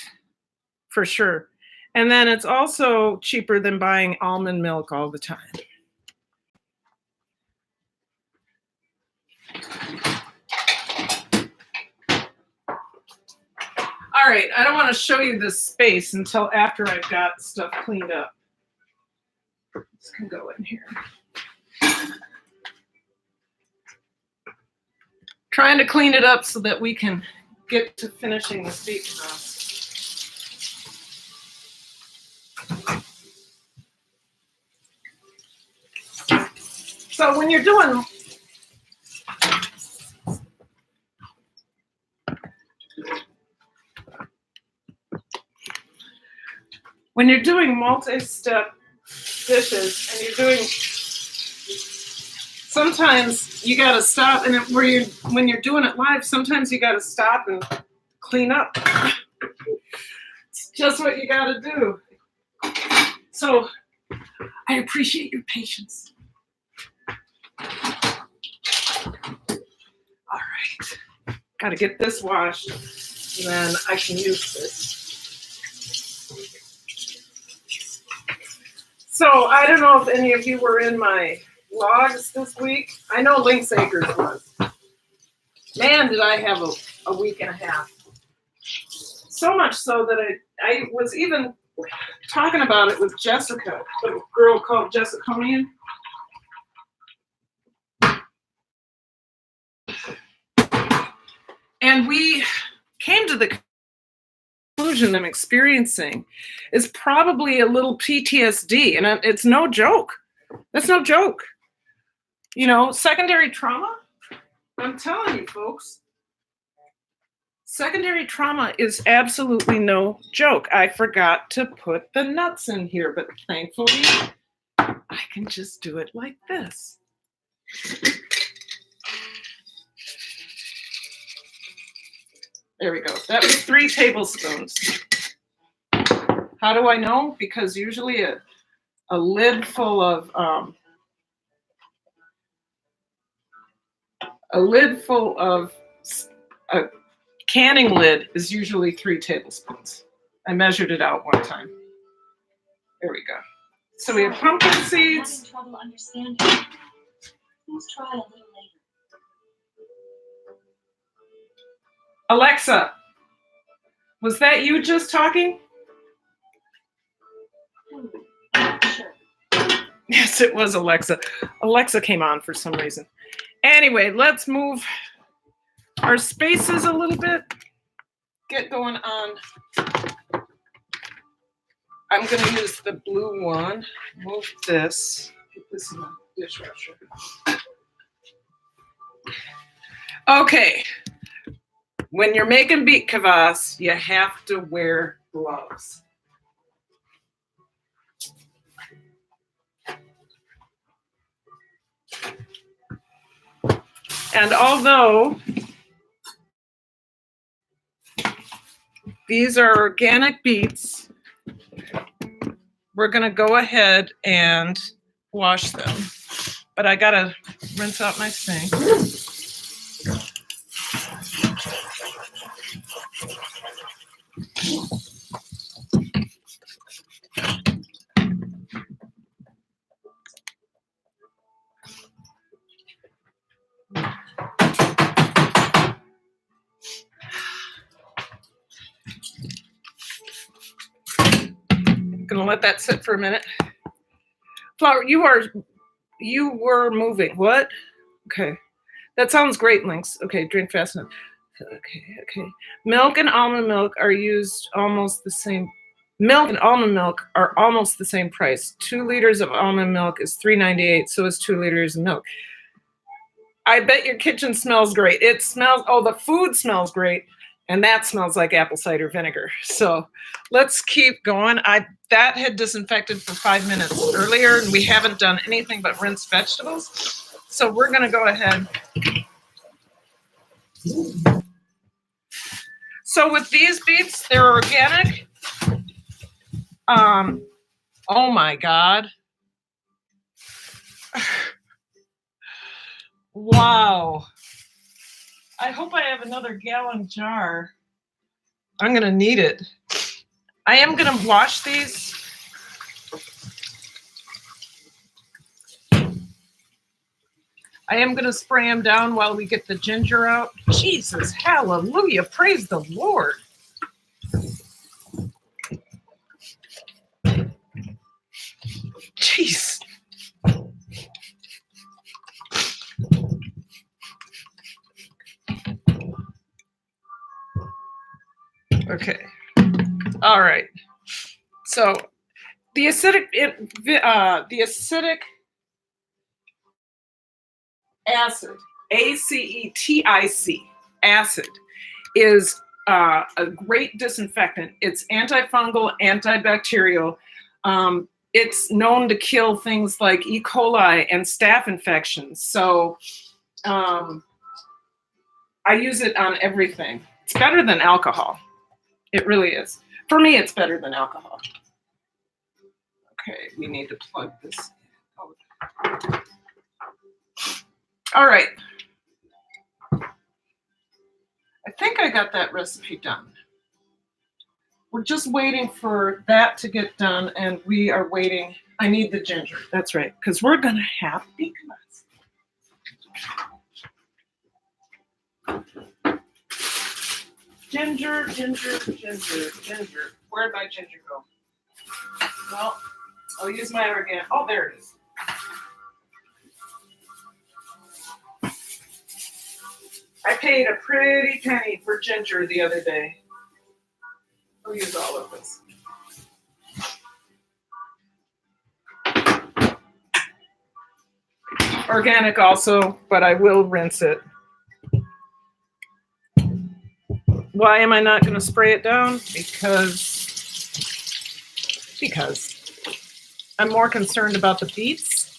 for sure. And then it's also cheaper than buying almond milk all the time. All right, I don't want to show you this space until after I've got stuff cleaned up. This can go in here. Trying to clean it up so that we can get to finishing the beet kvass. So when you're doing multi-step dishes and you're doing sometimes you got to stop, and when you're doing it live, sometimes you got to stop and clean up. It's just what you got to do. So I appreciate your patience. All right, got to get this washed, and then I can use this. So I don't know if any of you were in my vlogs this week. I know Lynx Acres was. Man, did I have a week and a half. So much so that I was even talking about it with Jessica, a girl called Jessiconian. And we came to the conclusion I'm experiencing is probably a little PTSD. And it's no joke. That's no joke. You know, secondary trauma, I'm telling you, folks, secondary trauma is absolutely no joke. I forgot to put the nuts in here, but thankfully, I can just do it like this. There we go. That was 3 tablespoons. How do I know? Because usually a lid full of a canning lid is usually 3 tablespoons. I measured it out one time. There we go. So we have pumpkin seeds. I'm having trouble understanding. Please try a little later. Alexa, was that you just talking? Sure. Yes, it was Alexa. Alexa came on for some reason. Anyway, let's move our spaces a little bit. Get going on. I'm going to use the blue one. Move this. Put this in the dishwasher. Okay. When you're making beet kvass, you have to wear gloves. And although these are organic beets, we're going to go ahead and wash them. But I got to rinse out my sink. Gonna let that sit for a minute. Flower, you were moving. What? Okay. That sounds great, Lynx. Okay, drink fast enough. Okay. Milk and almond milk are used almost the same. Milk and almond milk are almost the same price. 2 liters of almond milk is $3.98, so is 2 liters of milk. I bet your kitchen smells great. It smells, the food smells great. And that smells like apple cider vinegar. So let's keep going. That had disinfected for 5 minutes earlier, and we haven't done anything but rinse vegetables. So we're going to go ahead. So with these beets, they're organic. Oh my God. Wow. I hope I have another gallon jar. I'm going to need it. I am going to wash these. I am going to spray them down while we get the ginger out. Jesus, hallelujah, praise the Lord. Jeez. Okay. All right. So the acidic acid, ACETIC acid, is a great disinfectant. It's antifungal, antibacterial. it's known to kill things like E. coli and staph infections. So I use it on everything. It's better than alcohol. It really is. For me, it's better than alcohol. Okay, we need to plug this. All right. I think I got that recipe done. We're just waiting for that to get done, and we are waiting. I need the ginger. That's right, because we're going to have kvass. Ginger, ginger, ginger, ginger. Where'd my ginger go? Well, I'll use my organic. Oh, there it is. I paid a pretty penny for ginger the other day. I'll use all of this. Organic also, but I will rinse it. Why am I not going to spray it down? Because I'm more concerned about the beets.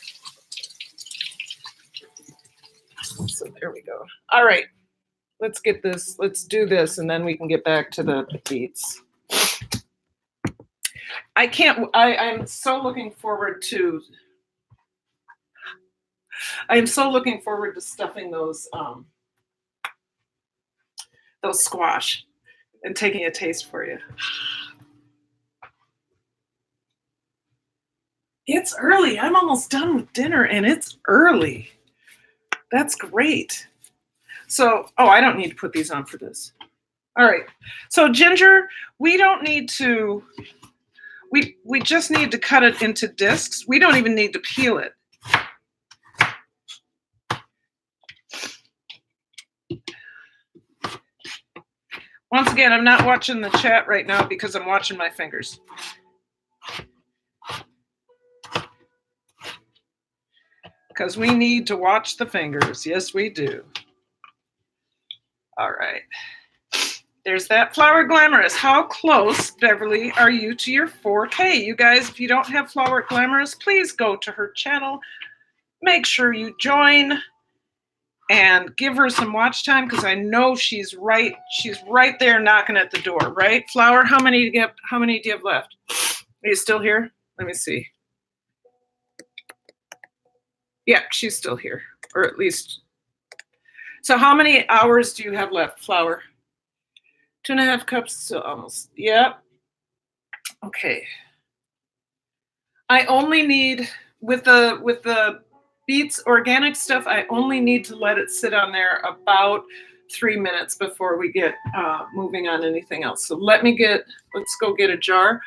So there we go. All right, let's get this. Let's do this, and then we can get back to the beets. I'm so looking forward to. I am so looking forward to stuffing those squash and taking a taste for you. It's early. I'm almost done with dinner, and it's early. That's great. So, I don't need to put these on for this. All right. So ginger, we don't need to. We just need to cut it into discs. We don't even need to peel it. Once again, I'm not watching the chat right now because I'm watching my fingers. Because we need to watch the fingers. Yes, we do. All right. There's that Flower Glamorous. How close, Beverly, are you to your 4K? You guys, if you don't have Flower Glamorous, please go to her channel. Make sure you join and give her some watch time because I know she's right there knocking at the door, right? Flower, how many do you have left? Are you still here? Let me see. Yeah, she's still here, or at least. So how many hours do you have left, Flower? 2.5 cups, so almost. Yep. Okay. I only need with the beets organic stuff. I only need to let it sit on there about 3 minutes before we get moving on anything else. So let's go get a jar.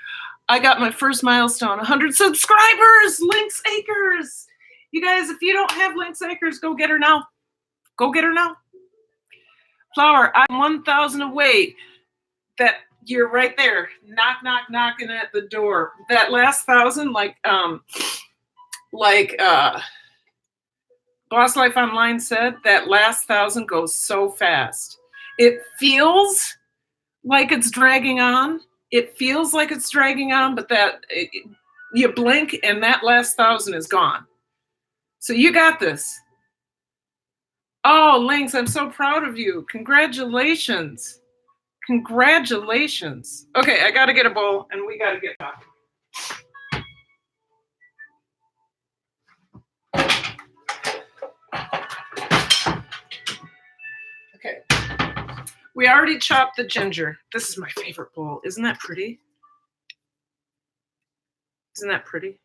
I got my first milestone, 100 subscribers. Lynx Acres. You guys, if you don't have Lynx Acres, go get her now. Go get her now. Flower, I'm 1,000 away. That you're right there, knocking at the door. That last 1,000, like Boss Life Online said, that last 1,000 goes so fast. It feels like it's dragging on. But you blink and that last 1,000 is gone. So you got this. Oh, Lynx, I'm so proud of you. Congratulations. Congratulations. Okay, I got to get a bowl and we got to get talking. Okay. We already chopped the ginger. This is my favorite bowl. Isn't that pretty? Isn't that pretty?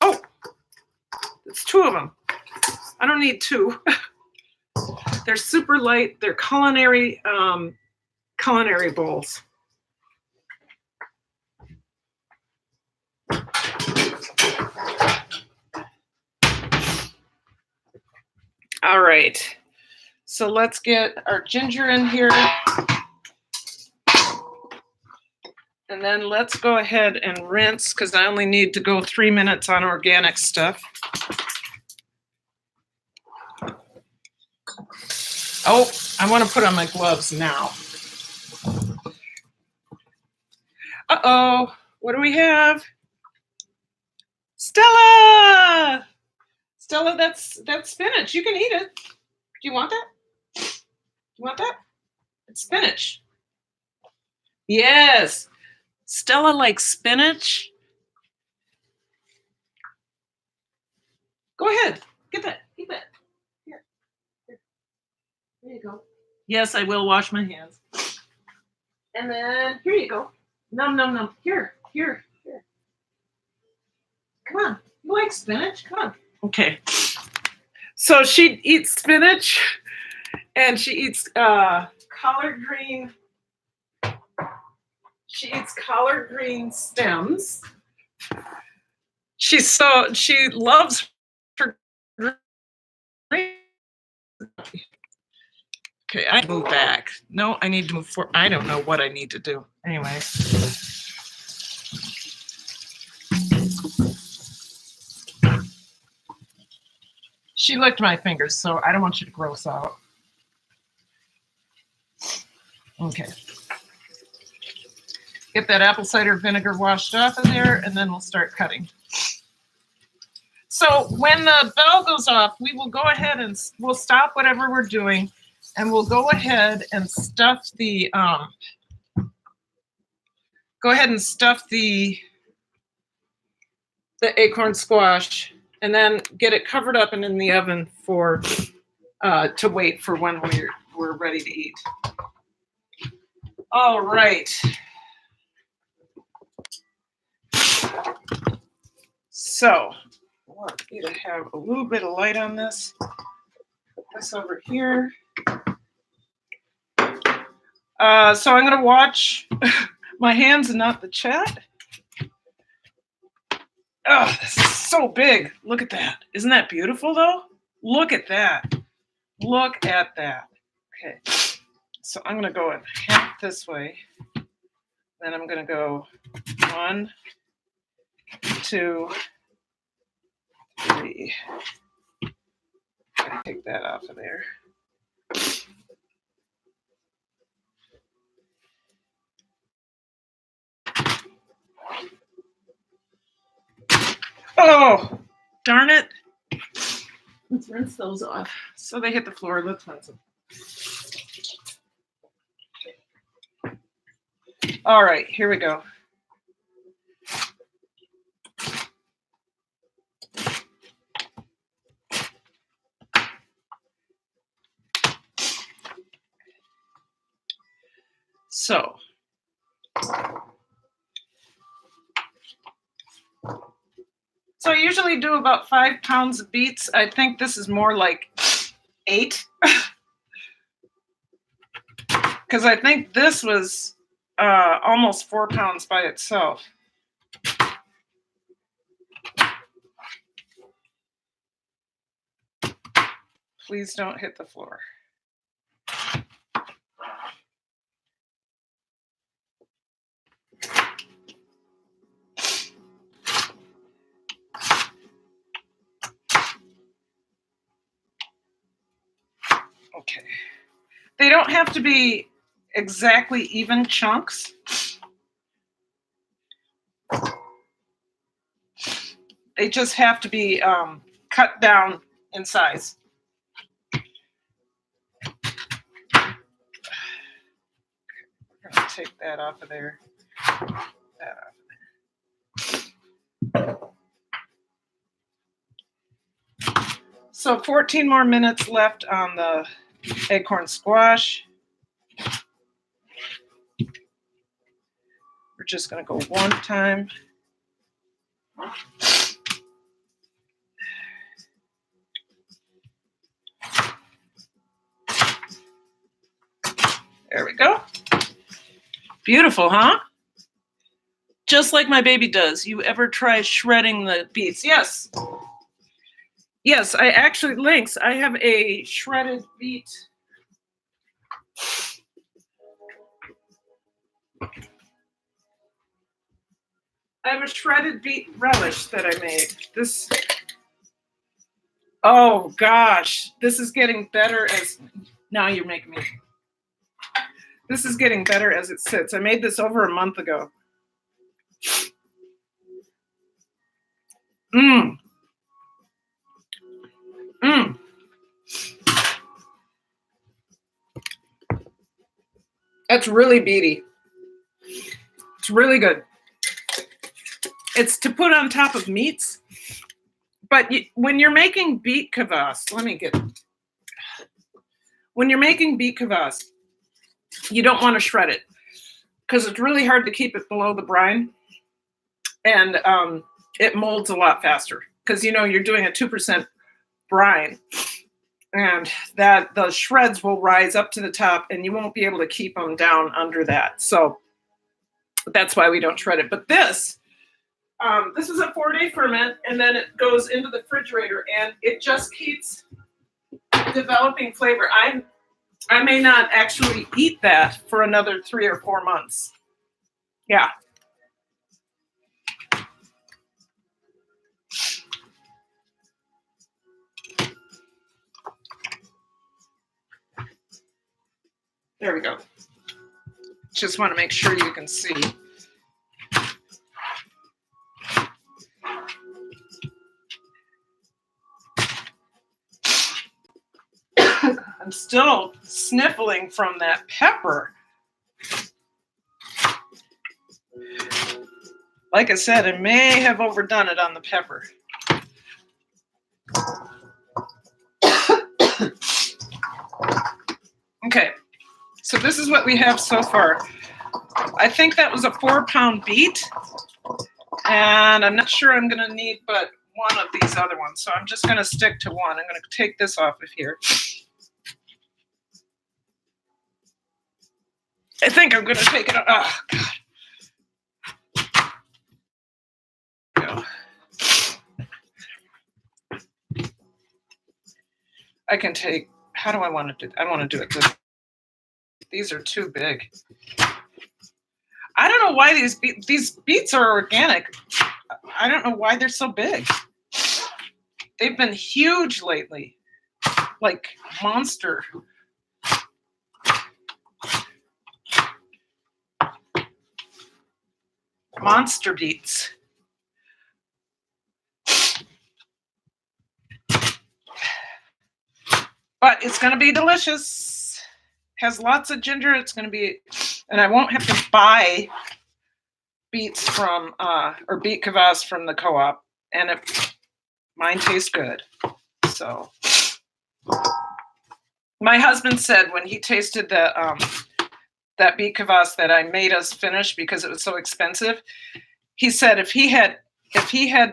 Oh, it's 2 of them. I don't need 2. They're super light. They're culinary bowls. All right. So let's get our ginger in here. And then let's go ahead and rinse because I only need to go 3 minutes on organic stuff. Oh, I want to put on my gloves now. Uh-oh. What do we have? Stella! Stella, that's spinach. You can eat it. Do you want that? You want that? It's spinach. Yes. Stella likes spinach. Go ahead. Get that. Eat that. Here. Here. There you go. Yes, I will wash my hands. And then here you go. Nom, nom, nom. Here. Come on. You like spinach? Come on. Okay. So she eats spinach and she eats collard green. She eats collard green stems. She loves her green. Okay, I move back. No, I need to move forward. I don't know what I need to do. Anyway. She licked my fingers, so I don't want you to gross out. Okay. Get that apple cider vinegar washed off of there, and then we'll start cutting. So when the bell goes off, we will go ahead and we'll stop whatever we're doing, and we'll go ahead and stuff the acorn squash, and then get it covered up and in the oven for to wait for when we're ready to eat. All right. So I want you to have a little bit of light on this. Put this over here. So I'm going to watch my hands and not the chat. Oh, this is so big. Look at that. Isn't that beautiful, though? Look at that. Look at that. Okay. So I'm going to go half this way. Then I'm going to go 1, 2, 3. Take that off of there. Oh, darn it. Let's rinse those off. So they hit the floor. Let's rinse them. All right, here we go. So I usually do about 5 pounds of beets. I think this is more like 8. Because I think this was almost 4 pounds by itself. Please don't hit the floor. Okay. They don't have to be exactly even chunks. They just have to be cut down in size. We're going to take that off of there. That off of there. So 14 more minutes left on the acorn squash. We're just going to go one time. There we go. Beautiful, huh? Just like my baby does. You ever try shredding the beets? Yes. Yes, I actually, Lynx, I have a shredded beet. I have a shredded beet relish that I made. This, oh gosh, this is getting better as, now you're making me. This is getting better as it sits. I made this over a month ago. Mmm. Mmm. That's really beety. It's really good. It's to put on top of meats. But when you're making beet kvass, when you're making beet kvass, you don't want to shred it because it's really hard to keep it below the brine, and it molds a lot faster because you're doing a 2% brine, and that the shreds will rise up to the top, and you won't be able to keep them down under that. So that's why we don't shred it. But this is a 4-day ferment, and then it goes into the refrigerator, and it just keeps developing flavor. I may not actually eat that for another 3 or 4 months. Yeah. There we go. Just want to make sure you can see. I'm still sniffling from that pepper. Like I said, I may have overdone it on the pepper. Okay, so this is what we have so far. I think that was a 4-pound beet, and I'm not sure I'm going to need but one of these other ones, so I'm just going to stick to one. I'm going to take this off of here. I think I'm going to take it off. Oh, God. I can take, how do I want to do it? I want to do it this way. These are too big. I don't know why these beets are organic. I don't know why they're so big. They've been huge lately, like monster. Monster beets. But it's going to be delicious. Has lots of ginger. It's going to be, and I won't have to buy beets from, or beet kvass from the co-op. And mine tastes good. So my husband said when he tasted that beet kvass that I made us finish because it was so expensive, he said if he had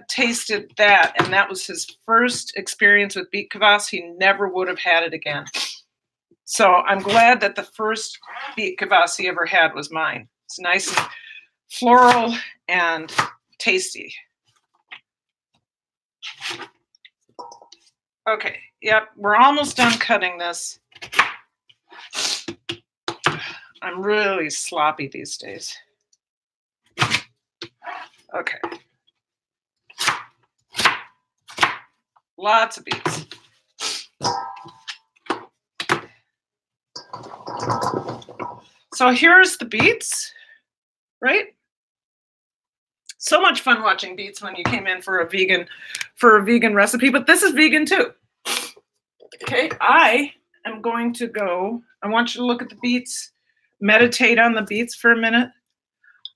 tasted that and that was his first experience with beet kvass, he never would have had it again. So I'm glad that the first beet kvass he ever had was mine. It's nice and floral and tasty. Okay, yep, we're almost done cutting this. I'm really sloppy these days. Okay. Lots of beets. So here's the beets, right? So much fun watching beets when you came in for a vegan recipe, but this is vegan too. Okay, I am going to go. I want you to look at the beets, meditate on the beets for a minute.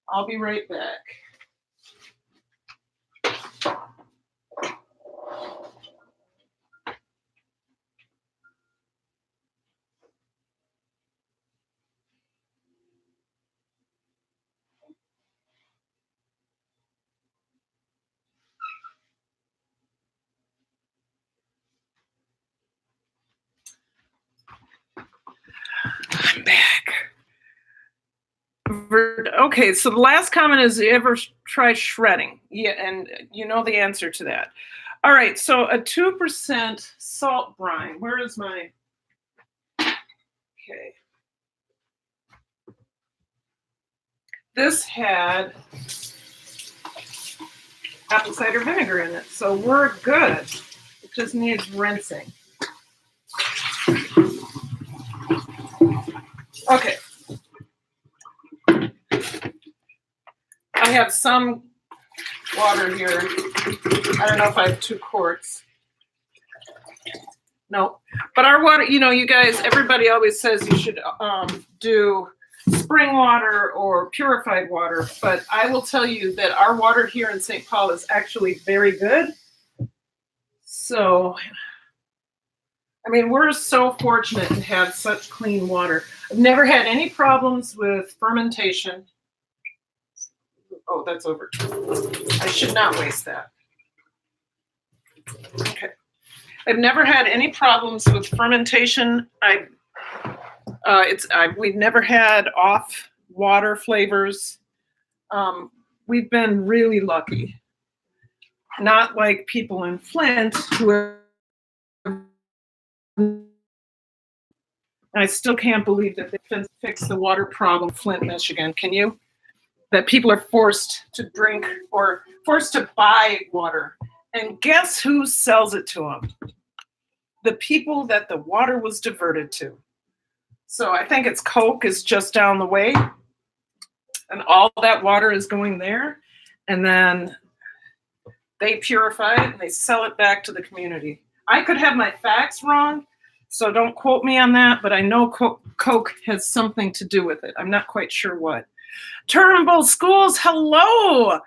I'll be right back. I'm back. Okay, so the last comment is, you ever try shredding? Yeah, and you know the answer to that. All right, so a 2% salt brine. Where is my... Okay. This had apple cider vinegar in it, so we're good. It just needs rinsing. Okay. I have some water here. I don't know if I have 2 quarts. No, but our water, you know, you guys, everybody always says you should do spring water or purified water, but I will tell you that our water here in St. Paul is actually very good. So, I mean, we're so fortunate to have such clean water. I've never had any problems with fermentation. Oh, that's over. I should not waste that. Okay. I've never had any problems with fermentation. We've never had off water flavors. We've been really lucky. Not like people in Flint who are, I still can't believe that they fixed the water problem in Flint, Michigan. Can you? That people are forced to drink or forced to buy water. And guess who sells it to them? The people that the water was diverted to. So I think it's Coke is just down the way. And all that water is going there. And then they purify it and they sell it back to the community. I could have my facts wrong, so don't quote me on that, but I know Coke has something to do with it. I'm not quite sure what. Turnbull Schools, hello.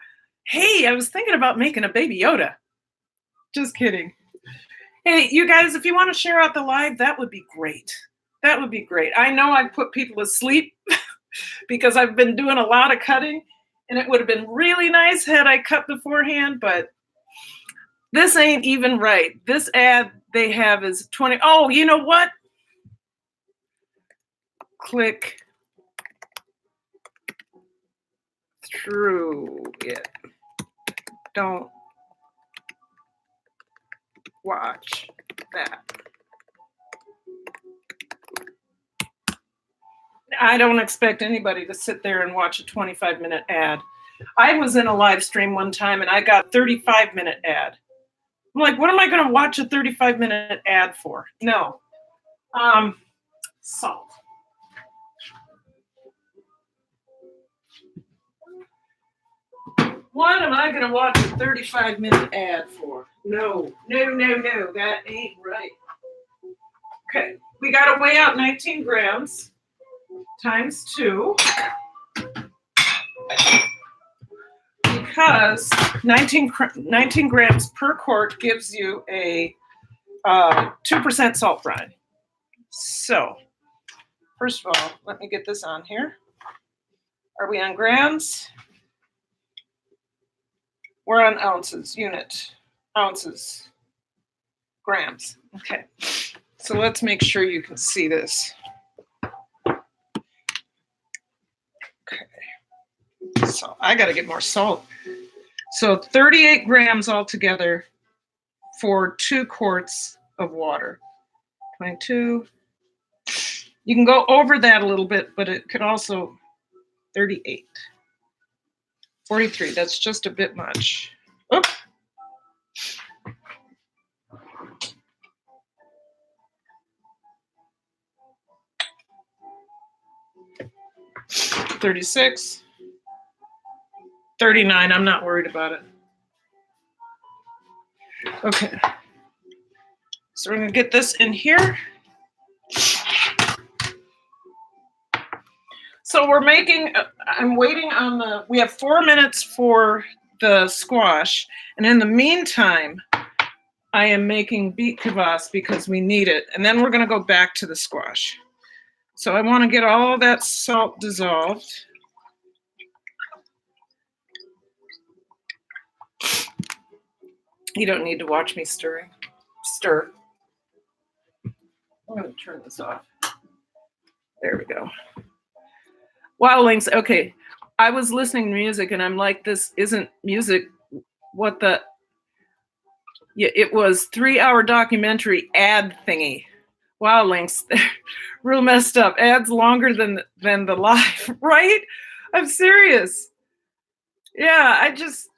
Hey, I was thinking about making a Baby Yoda. Just kidding. Hey, you guys, if you want to share out the live, that would be great. That would be great. I know I put people to sleep because I've been doing a lot of cutting, and it would have been really nice had I cut beforehand, but this ain't even right. This ad they have is 20. Oh, you know what? Click through it. Don't watch that. I don't expect anybody to sit there and watch a 25-minute ad. I was in a live stream one time and I got a 35-minute ad. I'm like, what am I going to watch a 35-minute ad for? No. Salt. What am I going to watch a 35-minute ad for? No. That ain't right. Okay. We got to weigh out 19 grams times 2. Because 19 grams per quart gives you a 2% salt brine. So, first of all, let me get this on here. Are we on grams? We're on ounces, ounces, grams. Okay, so let's make sure you can see this. Okay, so I got to get more salt. So 38 grams altogether for 2 quarts of water. 22. You can go over that a little bit, but it could also 38. 43, that's just a bit much. Oop. $36. 39, I'm not worried about it. Okay. So we're gonna get this in here. So we're making, I'm waiting on we have 4 minutes for the squash. And in the meantime, I am making beet kvass because we need it. And then we're gonna go back to the squash. So I wanna get all of that salt dissolved. You don't need to watch me stir. I'm gonna turn this off. There we go. Wow, Links, okay. I was listening to music and I'm like, this isn't music. What the? Yeah, it was 3-hour documentary ad thingy. Wow, Links, real messed up. Ads longer than the live, right? I'm serious. Yeah, I just,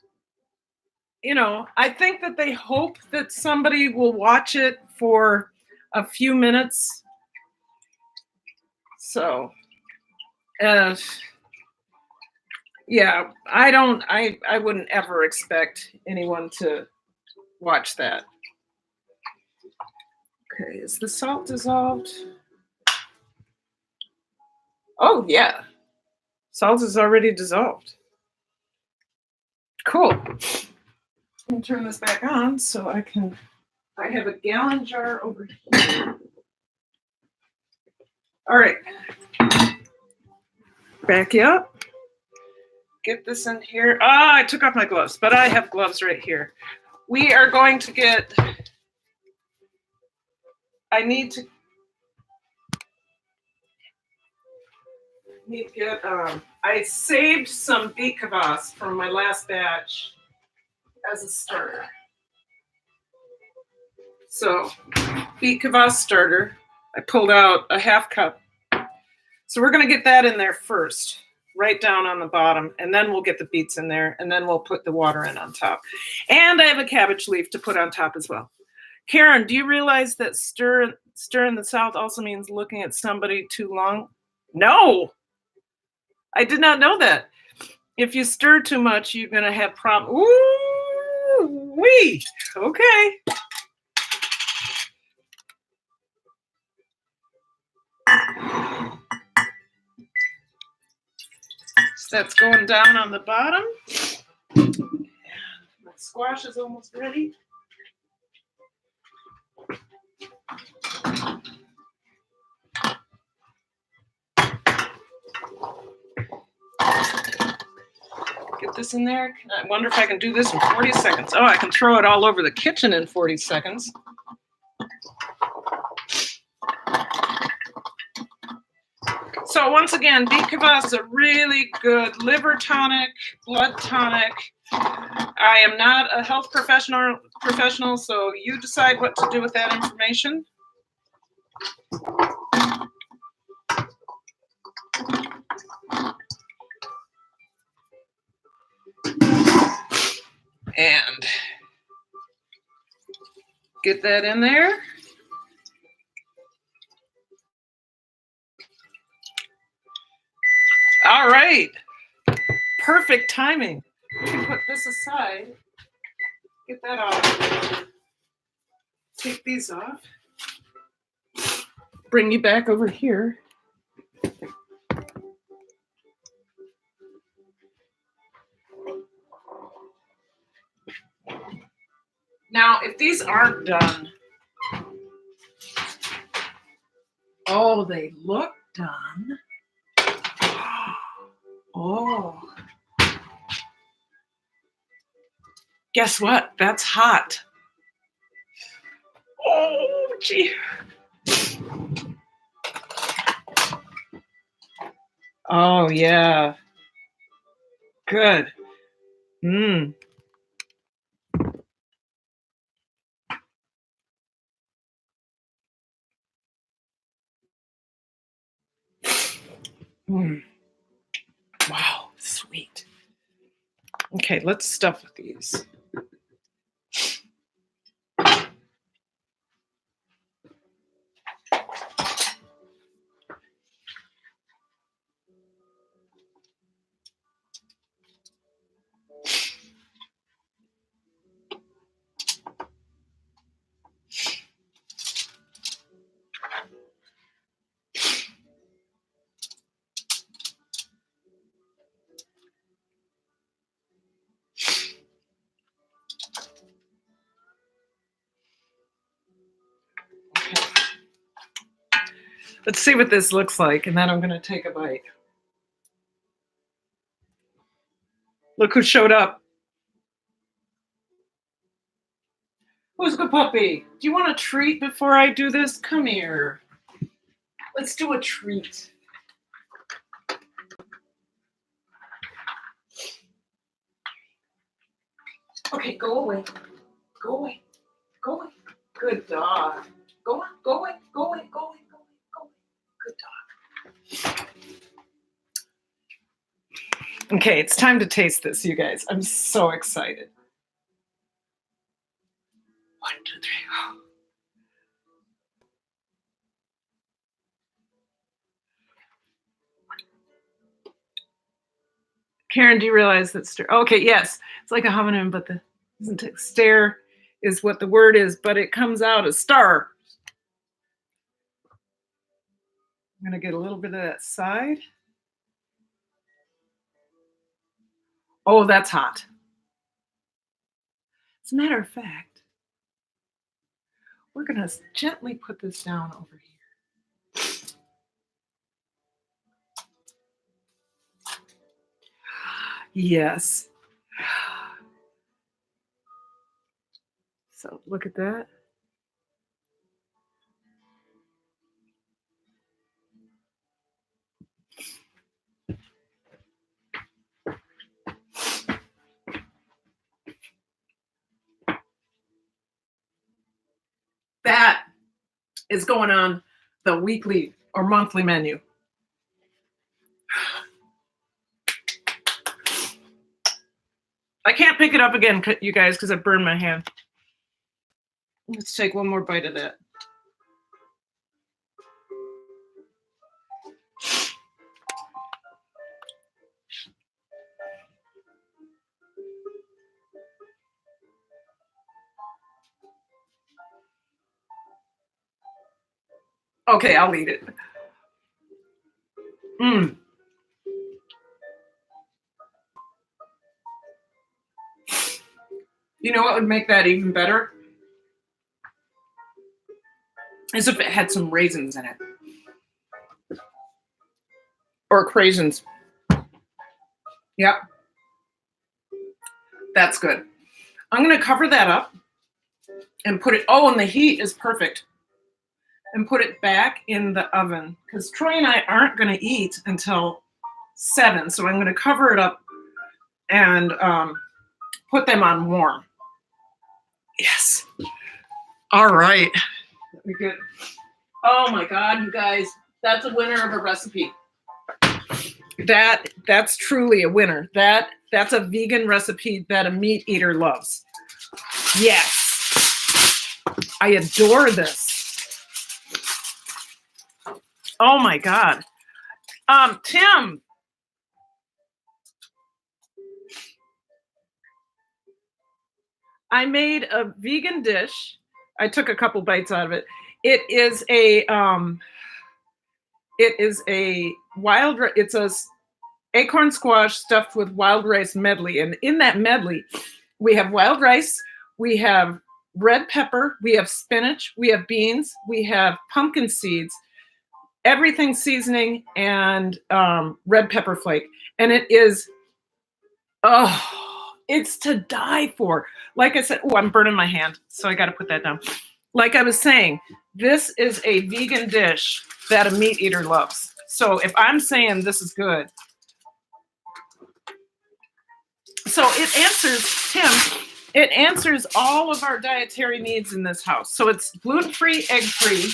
I think that they hope that somebody will watch it for a few minutes. So, Yeah, I wouldn't ever expect anyone to watch that. Okay, is the salt dissolved? Oh, yeah. Salt is already dissolved. Cool. Let me turn this back on so I have a gallon jar over here. All right. Back you up. Get this in here. Ah, I took off my gloves, but I have gloves right here. We are going to get, I saved some beet kvass from my last batch as a starter. So, beet kvass starter. I pulled out a half cup. So we're going to get that in there first, right down on the bottom, and then we'll get the beets in there, and then we'll put the water in on top. And I have a cabbage leaf to put on top as well. Karen, do you realize that stir in the South also means looking at somebody too long? No, I did not know that. If you stir too much, you're going to have problems. Ooh, wee. Okay. So that's going down on the bottom. My squash is almost ready. Get this in there. I wonder if I can do this in 40 seconds. Oh, I can throw it all over the kitchen in 40 seconds. So once again, beet kvass is a really good liver tonic, blood tonic. I am not a health professional, so you decide what to do with that information. And get that in there. All right. Perfect timing. We can put this aside. Get that off. Take these off. Bring you back over here. Now, if these aren't done, oh, they look done. Oh. Guess what? That's hot. Oh, gee. Oh, yeah. Good. Mmm. Mm. Wow, sweet. Okay, let's stuff these. Let's see what this looks like, and then I'm going to take a bite. Look who showed up. Who's the puppy? Do you want a treat before I do this? Come here. Let's do a treat. Okay, go away. Go away. Go away. Good dog. Go on. Go away. Go away. Go away. Go away. Go away. Good dog. Okay, it's time to taste this, you guys. I'm so excited. 1, 2, 3. Karen, do you realize that stir? Okay, yes, it's like a homonym, but the isn't it? Stare is what the word is, but it comes out as star. I'm gonna get a little bit of that side. Oh, that's hot. As a matter of fact, we're gonna gently put this down over here. Yes. So look at that. That is going on the weekly or monthly menu. I can't pick it up again, you guys, because I burned my hand. Let's take one more bite of that. Okay, I'll eat it. Mmm. You know what would make that even better? Is if it had some raisins in it. Or craisins. Yep. That's good. I'm going to cover that up and put it, oh, and the heat is perfect. And put it back in the oven because Troy and I aren't going to eat until 7. So I'm going to cover it up and put them on warm. Yes. All right. We're good. Oh my God, you guys, that's a winner of a recipe. That's truly a winner. That's a vegan recipe that a meat eater loves. Yes. I adore this. Oh my God. Tim. I made a vegan dish. I took a couple bites out of it. It's a acorn squash stuffed with wild rice medley. And in that medley, we have wild rice, we have red pepper, we have spinach, we have beans, we have pumpkin seeds, everything seasoning, and red pepper flake. And it is, it's to die for. Like I said, I'm burning my hand, so I got to put that down. Like I was saying, this is a vegan dish that a meat eater loves. So if I'm saying this is good, so it answers, Tim, it answers all of our dietary needs in this house. So it's gluten-free, egg-free,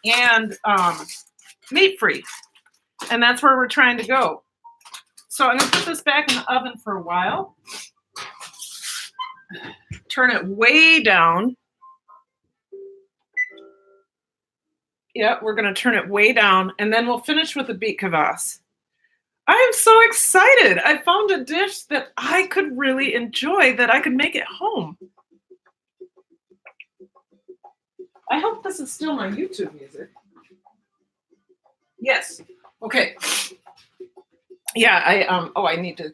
and meat-free. And that's where we're trying to go. So I'm going to put this back in the oven for a while. Turn it way down. Yep, we're going to turn it way down, and then we'll finish with the beet kvass. I am so excited. I found a dish that I could really enjoy, that I could make at home. I hope this is still my YouTube music. Yes. Okay. Yeah, I need to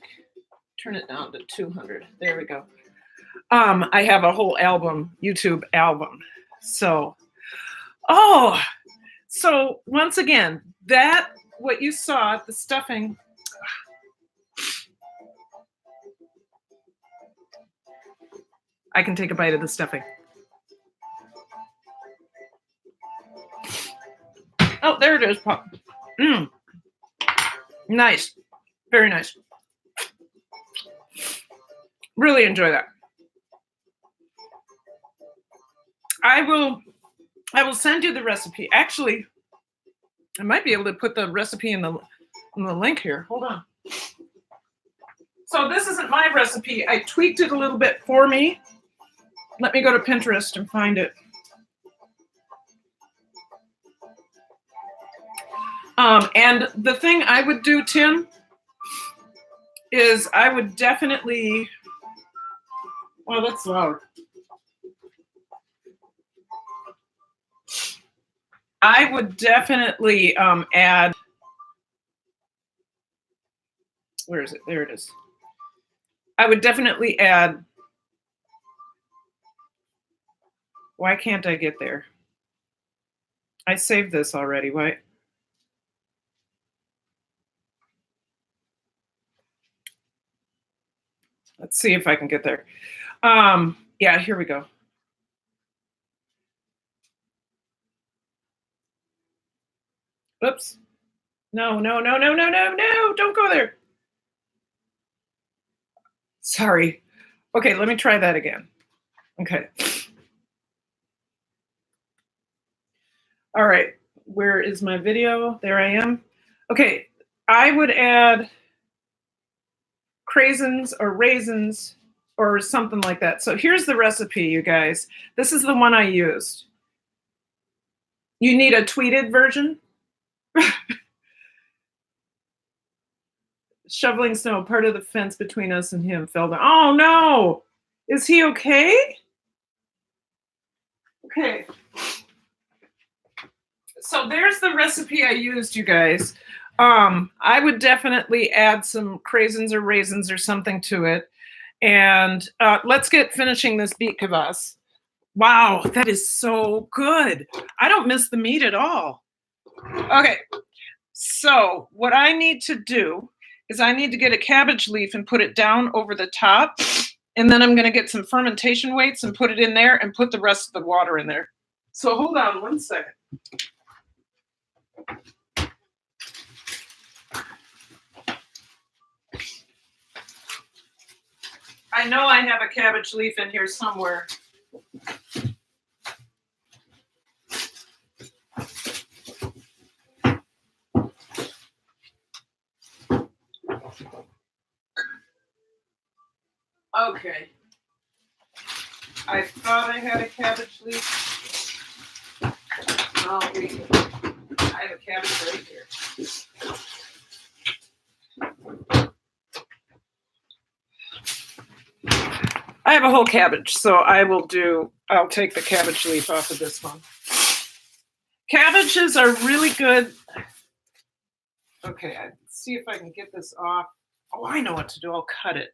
turn it down to 200. There we go. I have a whole album, YouTube album. So once again, what you saw, the stuffing. I can take a bite of the stuffing. Oh, there it is, Pop. Nice. Very nice. Really enjoy that. I will send you the recipe. Actually, I might be able to put the recipe in the link here. Hold on. So this isn't my recipe. I tweaked it a little bit for me. Let me go to Pinterest and find it. And the thing I would do, Tim, is I would definitely, well, that's loud. I would definitely add, where is it? There it is. I would definitely add, why can't I get there? I saved this already, why? Let's see if I can get there. Yeah, here we go. Oops. No, don't go there. Sorry. Okay, let me try that again. Okay. All right, where is my video? There I am. Okay, I would add craisins or raisins or something like that. So here's the recipe, you guys. This is the one I used. You need a tweeted version. Shoveling snow, part of the fence between us and him fell down. Oh no! Is he okay? Okay. So there's the recipe I used, you guys. I would definitely add some craisins or raisins or something to it. And let's get finishing this beet kvass. Wow, that is so good. I don't miss the meat at all. Okay, so what I need to do is I need to get a cabbage leaf and put it down over the top. And then I'm going to get some fermentation weights and put it in there and put the rest of the water in there. So hold on one second. I know I have a cabbage leaf in here somewhere. Okay. I thought I had a cabbage leaf. Oh, wait. I have a cabbage right here. I have a whole cabbage, so I'll take the cabbage leaf off of this one. Cabbages are really good. Okay, let's see if I can get this off. Oh, I know what to do. I'll cut it.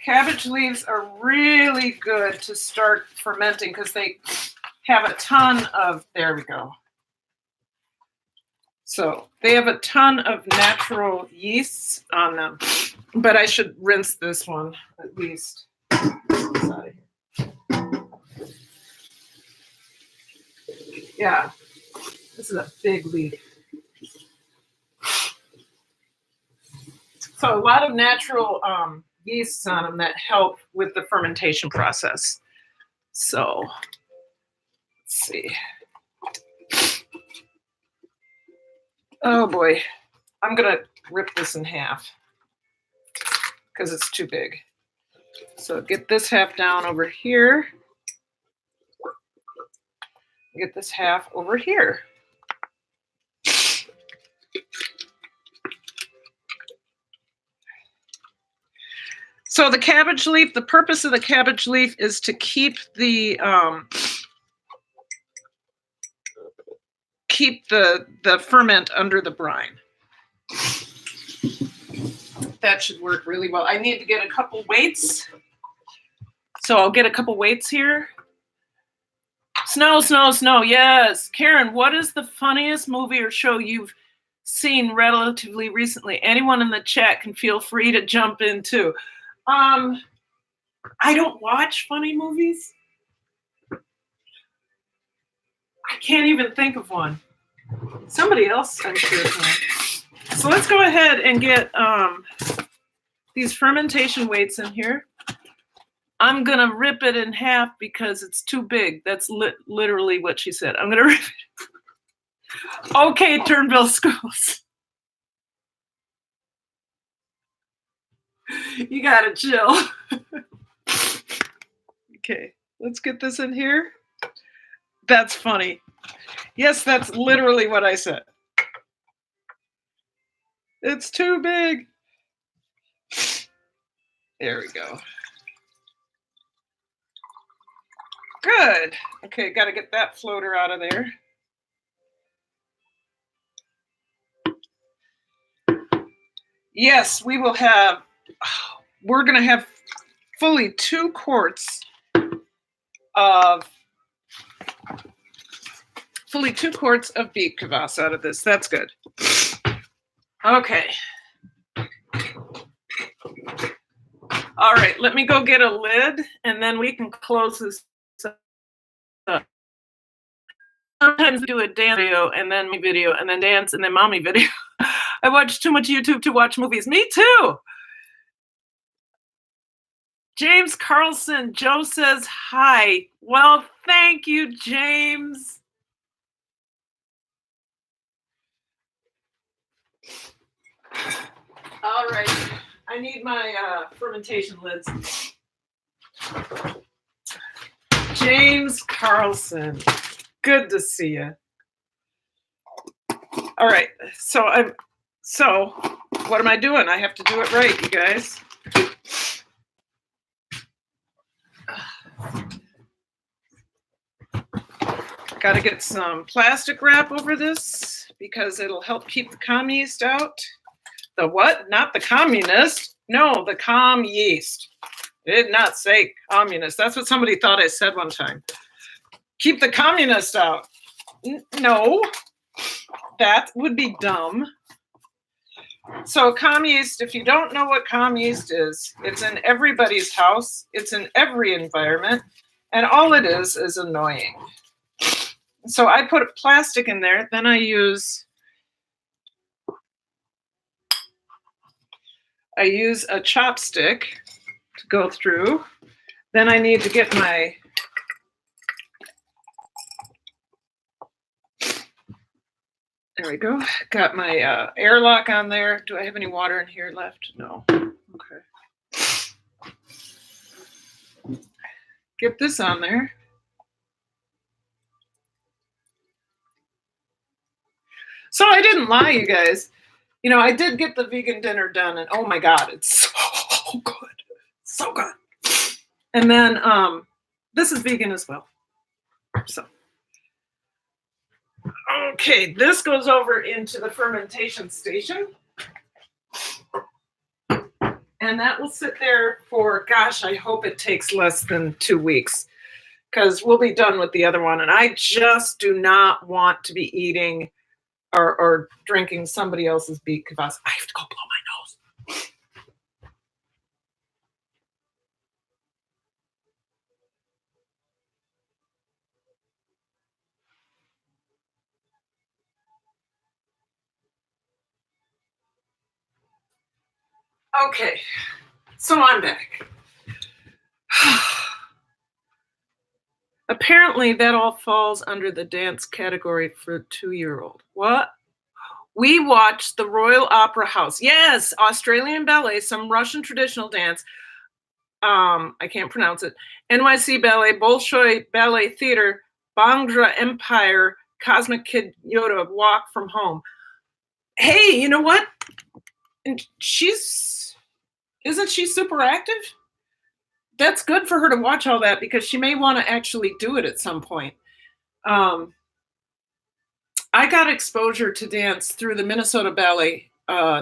Cabbage leaves are really good to start fermenting because they have a ton of, there we go. So they have a ton of natural yeasts on them, but I should rinse this one at least. Yeah, this is a big leaf. So a lot of natural yeasts on them that help with the fermentation process. So let's see. Oh boy, I'm gonna rip this in half because it's too big. So get this half down over here. Get this half over here. So the cabbage leaf, the purpose of the cabbage leaf is to keep the ferment under the brine. That should work really well. I need to get a couple weights. So I'll get a couple weights here. Snow, snow, snow. Yes. Karen, what is the funniest movie or show you've seen relatively recently? Anyone in the chat can feel free to jump in too. I don't watch funny movies. I can't even think of one. Somebody else, I'm sure, can. So let's go ahead and get these fermentation weights in here. I'm going to rip it in half because it's too big. That's literally what she said. I'm going to rip it. Okay, Turnville Schools. You gotta chill. Okay, let's get this in here. That's funny. Yes, that's literally what I said. It's too big. There we go. Good. Okay, got to get that floater out of there. Yes, we will have, we're going to have fully 2 quarts of beet kvass out of this. That's good. Okay. All right, let me go get a lid and then we can close this up. Sometimes do a dance video and then me video and then dance and then mommy video. I watch too much YouTube to watch movies. Me too. James Carlson, Joe says hi. Well, thank you, James. All right, I need my fermentation lids. James Carlson, good to see you. All right, so what am I doing? I have to do it right, you guys. Got to get some plastic wrap over this because it'll help keep the comm yeast out. The what? Not the communist. No, the comm yeast. I did not say communist. That's what somebody thought I said one time. Keep the communist out. No, that would be dumb. So comm yeast, if you don't know what comm yeast is, it's in everybody's house. It's in every environment. And all it is annoying. So I put plastic in there. Then I use a chopstick to go through. Then I need to get my there we go. Got my airlock on there. Do I have any water in here left? No. Okay. Get this on there. So I didn't lie, you guys. You know, I did get the vegan dinner done, and oh my God, it's so good. So good. And then this is vegan as well. So, okay, this goes over into the fermentation station. And that will sit there for, gosh, I hope it takes less than 2 weeks because we'll be done with the other one. And I just do not want to be eating or drinking somebody else's beet kvass. I have to go blow my nose. Okay, so I'm back. Apparently that all falls under the dance category for a 2-year-old. What? We watched the Royal Opera House. Yes, Australian ballet, some Russian traditional dance. I can't pronounce it. NYC Ballet, Bolshoi Ballet Theater, Bhangra Empire, Cosmic Kid Yoda, Walk from Home. Hey, you know what? And isn't she super active? That's good for her to watch all that because she may want to actually do it at some point. I got exposure to dance through the Minnesota Ballet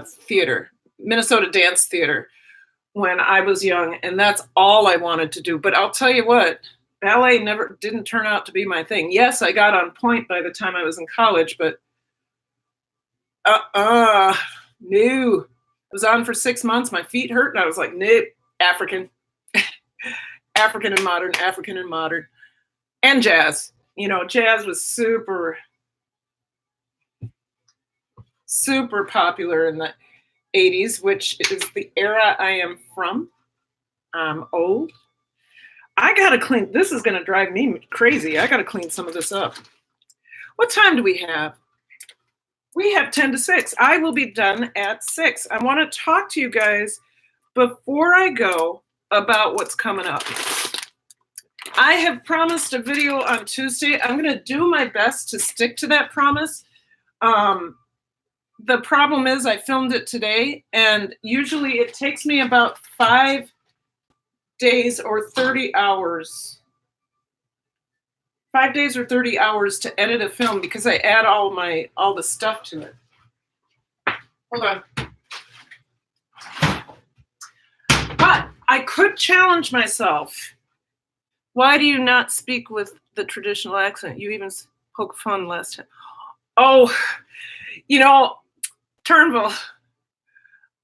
Theater, Minnesota Dance Theater, when I was young, and that's all I wanted to do. But I'll tell you what, ballet didn't turn out to be my thing. Yes, I got on point by the time I was in college, but no. I was on for 6 months. My feet hurt, and I was like, nope, African. African and modern, and jazz. You know, jazz was super, super popular in the 80s, which is the era I am from. I'm old. I gotta clean, this is gonna drive me crazy. I gotta clean some of this up. What time do we have? We have 10 to 6. I will be done at 6. I wanna talk to you guys before I go about what's coming up, I have promised a video on Tuesday. I'm going to do my best to stick to that promise. The problem is I filmed it today, and usually it takes me about 5 days or 30 hours. 5 days or 30 hours to edit a film because I add all the stuff to it. Hold on. But I could challenge myself. Why do you not speak with the traditional accent? You even poked fun last time. Oh, you know, Turnbull,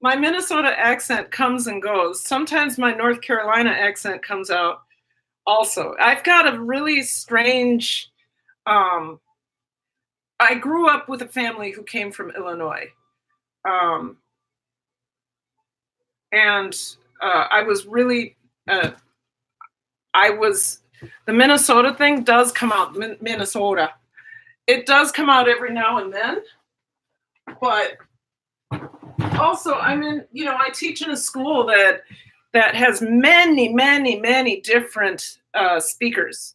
my Minnesota accent comes and goes. Sometimes my North Carolina accent comes out also. I've got a really strange, I grew up with a family who came from Illinois. And I was really, the Minnesota thing does come out, Minnesota. It does come out every now and then, but also I teach in a school that has many different speakers.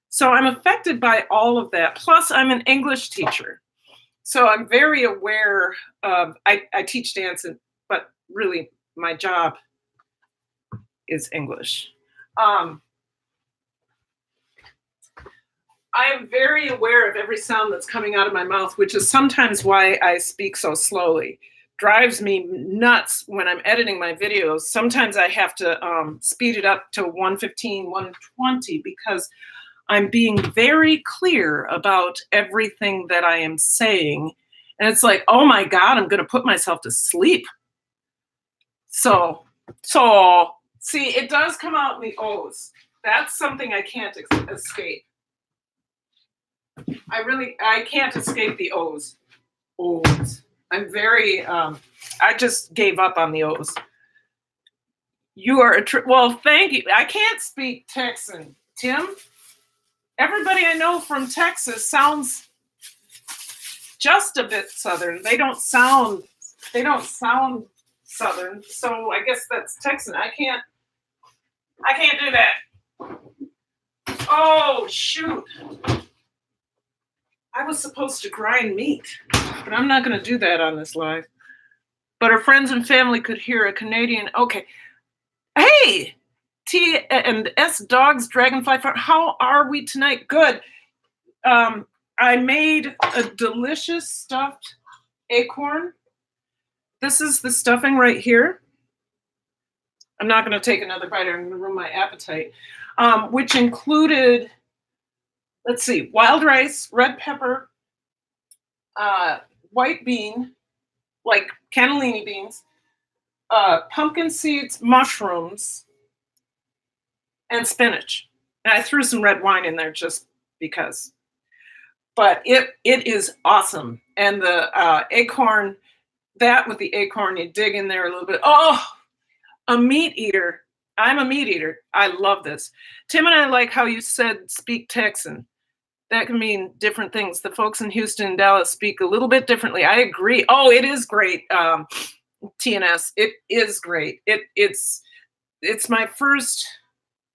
So I'm affected by all of that. Plus I'm an English teacher. So I'm very aware of, I teach dance, but really my job is English. I am very aware of every sound that's coming out of my mouth, which is sometimes why I speak so slowly. Drives me nuts when I'm editing my videos. Sometimes I have to speed it up to 115, 120 because I'm being very clear about everything that I am saying. And it's like, oh my God, I'm going to put myself to sleep. So see, it does come out in the O's. That's something I can't escape. I can't escape the O's. O's. I'm very, I just gave up on the O's. You are well, thank you. I can't speak Texan, Tim. Everybody I know from Texas sounds just a bit Southern. They don't sound Southern. So I guess that's Texan. I can't do that. Oh, shoot. I was supposed to grind meat, but I'm not going to do that on this live. But her friends and family could hear a Canadian. Okay. Hey, T and S Dogs Dragonfly Farm. How are we tonight? Good. I made a delicious stuffed acorn. This is the stuffing right here. I'm not going to take another bite. I'm going to ruin my appetite. Which included, let's see, wild rice, red pepper, white bean, like cannellini beans, pumpkin seeds, mushrooms, and spinach. And I threw some red wine in there just because. But it is awesome. And the acorn, that with the acorn, you dig in there a little bit. Oh, a meat eater. I'm a meat eater. I love this. Tim and I like how you said speak Texan. That can mean different things. The folks in Houston and Dallas speak a little bit differently. I agree. Oh, it is great, TNS. It is great. It's my first,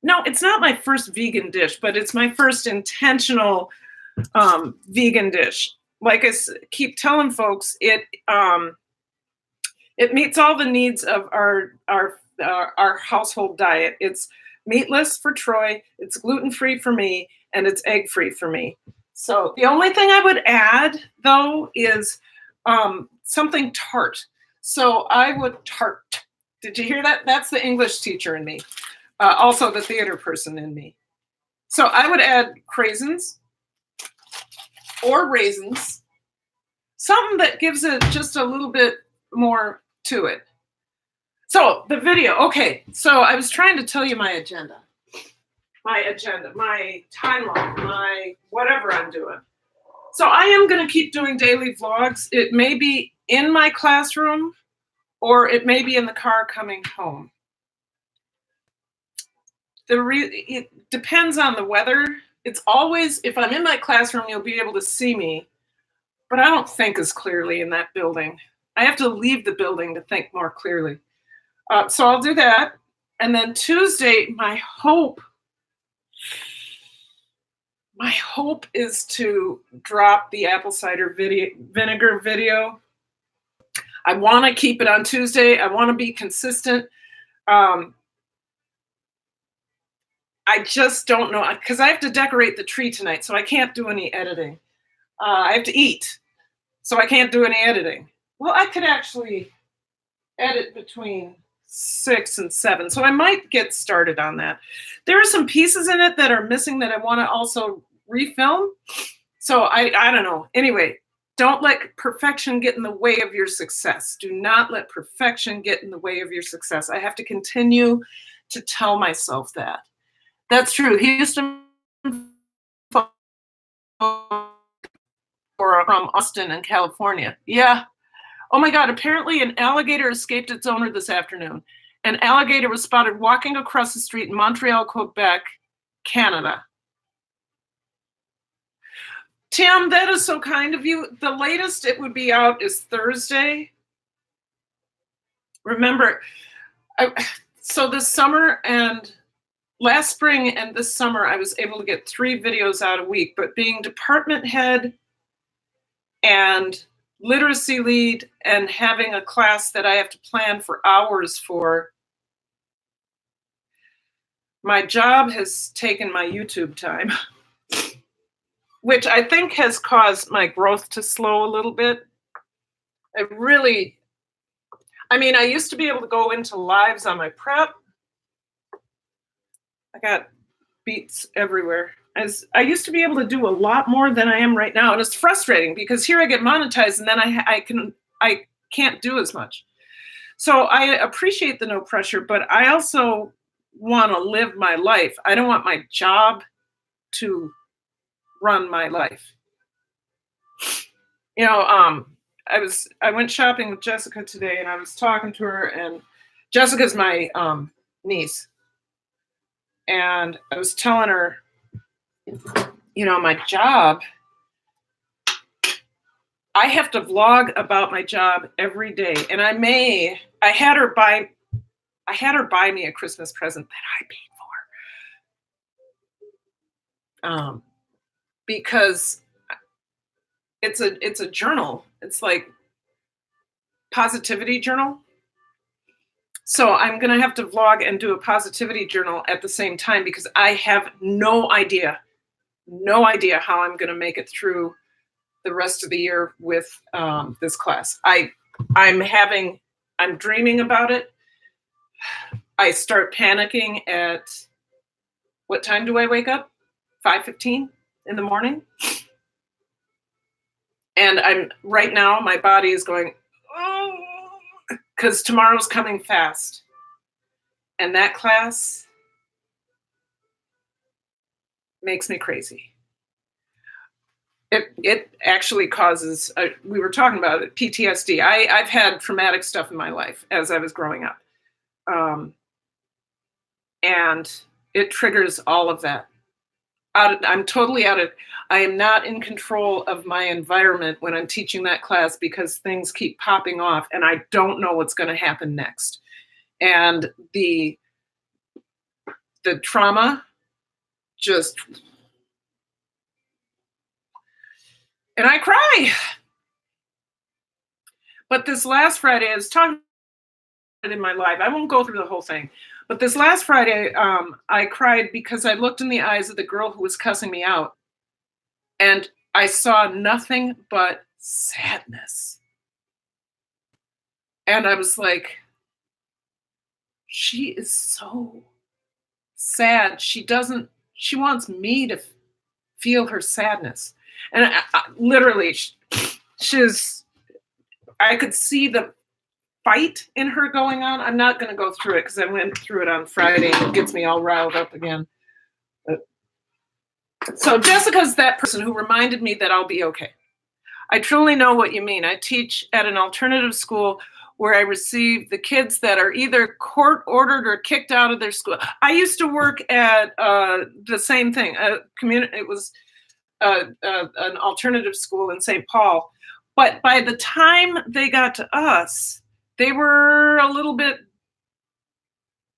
no, it's not my first vegan dish, but it's my first intentional vegan dish. Like I keep telling folks, it meets all the needs of our household diet. It's meatless for Troy, it's gluten-free for me, and it's egg-free for me. So the only thing I would add, though, is something tart. So I would tart. Did you hear that? That's the English teacher in me. Also the theater person in me. So I would add craisins or raisins. Something that gives it just a little bit more to it. So the video, okay. So I was trying to tell you my agenda, my timeline, my whatever I'm doing. So I am going to keep doing daily vlogs. It may be in my classroom or it may be in the car coming home. It depends on the weather. It's always, if I'm in my classroom, you'll be able to see me, but I don't think as clearly in that building. I have to leave the building to think more clearly. So I'll do that. And then Tuesday, my hope is to drop the apple cider vinegar video. I want to keep it on Tuesday. I want to be consistent. I just don't know, because I have to decorate the tree tonight, so I can't do any editing. I have to eat, so I can't do any editing. Well, I could actually edit between 6 and 7, so I might get started on that. There are some pieces in it that are missing that I want to also refilm, so I don't know. Anyway, don't let perfection get in the way of your success. Do not let perfection get in the way of your success. I have to continue to tell myself that. That's true. Houston from Austin in California. Yeah. Oh my God, apparently an alligator escaped its owner this afternoon. An alligator was spotted walking across the street in Montreal, Quebec, Canada. Tim, that is so kind of you. The latest it would be out is Thursday. Remember, so this summer and last spring and this summer, I was able to get 3 videos out a week, but being department head and literacy lead and having a class that I have to plan for hours for, my job has taken my YouTube time, which I think has caused my growth to slow a little bit. I used to be able to go into lives on my prep. I got beets everywhere. I used to be able to do a lot more than I am right now. And it's frustrating because here I get monetized and then I can't do as much. So I appreciate the no pressure, but I also want to live my life. I don't want my job to run my life. I went shopping with Jessica today and I was talking to her, and Jessica's my niece. And I was telling her, my job, I have to vlog about my job every day. And I had her buy me a Christmas present that I paid for. Because it's a journal. It's like positivity journal. So I'm going to have to vlog and do a positivity journal at the same time because I have no idea how I'm going to make it through the rest of the year with this class. I'm dreaming about it. I start panicking at, what time do I wake up? 5:15 in the morning. And right now my body is going, oh, because tomorrow's coming fast. And that class makes me crazy. It actually causes, we were talking about it, PTSD. I've had traumatic stuff in my life as I was growing up. And it triggers all of that. I'm totally I am not in control of my environment when I'm teaching that class because things keep popping off and I don't know what's going to happen next. And the trauma just, and I cry. But this last Friday, I was talking about it in my life. I won't go through the whole thing. But this last Friday, I cried because I looked in the eyes of the girl who was cussing me out. And I saw nothing but sadness. And I was like, she is so sad. She wants me to feel her sadness. And I literally, I could see the fight in her going on. I'm not going to go through it because I went through it on Friday and it gets me all riled up again. So Jessica's that person who reminded me that I'll be okay. I truly know what you mean. I teach at an alternative school where I receive the kids that are either court ordered or kicked out of their school. I used to work at the same thing. It was an alternative school in St. Paul. But by the time they got to us, they were a little bit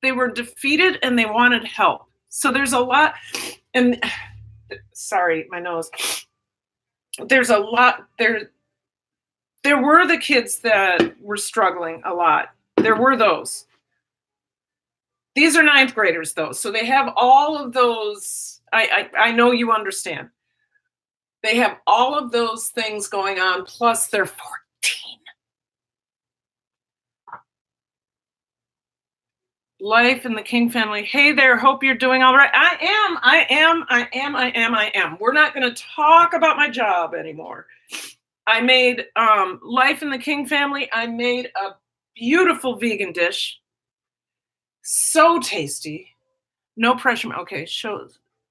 they were defeated and they wanted help. So there's a lot, and sorry, my nose. There's a lot there. There were the kids that were struggling a lot. There were those. These are ninth graders though, so they have all of those. I know you understand. They have all of those things going on, plus they're 14. Life in the King family. Hey there, hope you're doing all right. I am. We're not going to talk about my job anymore. I made Life in the King family. I made a beautiful vegan dish. So tasty. No pressure. Okay,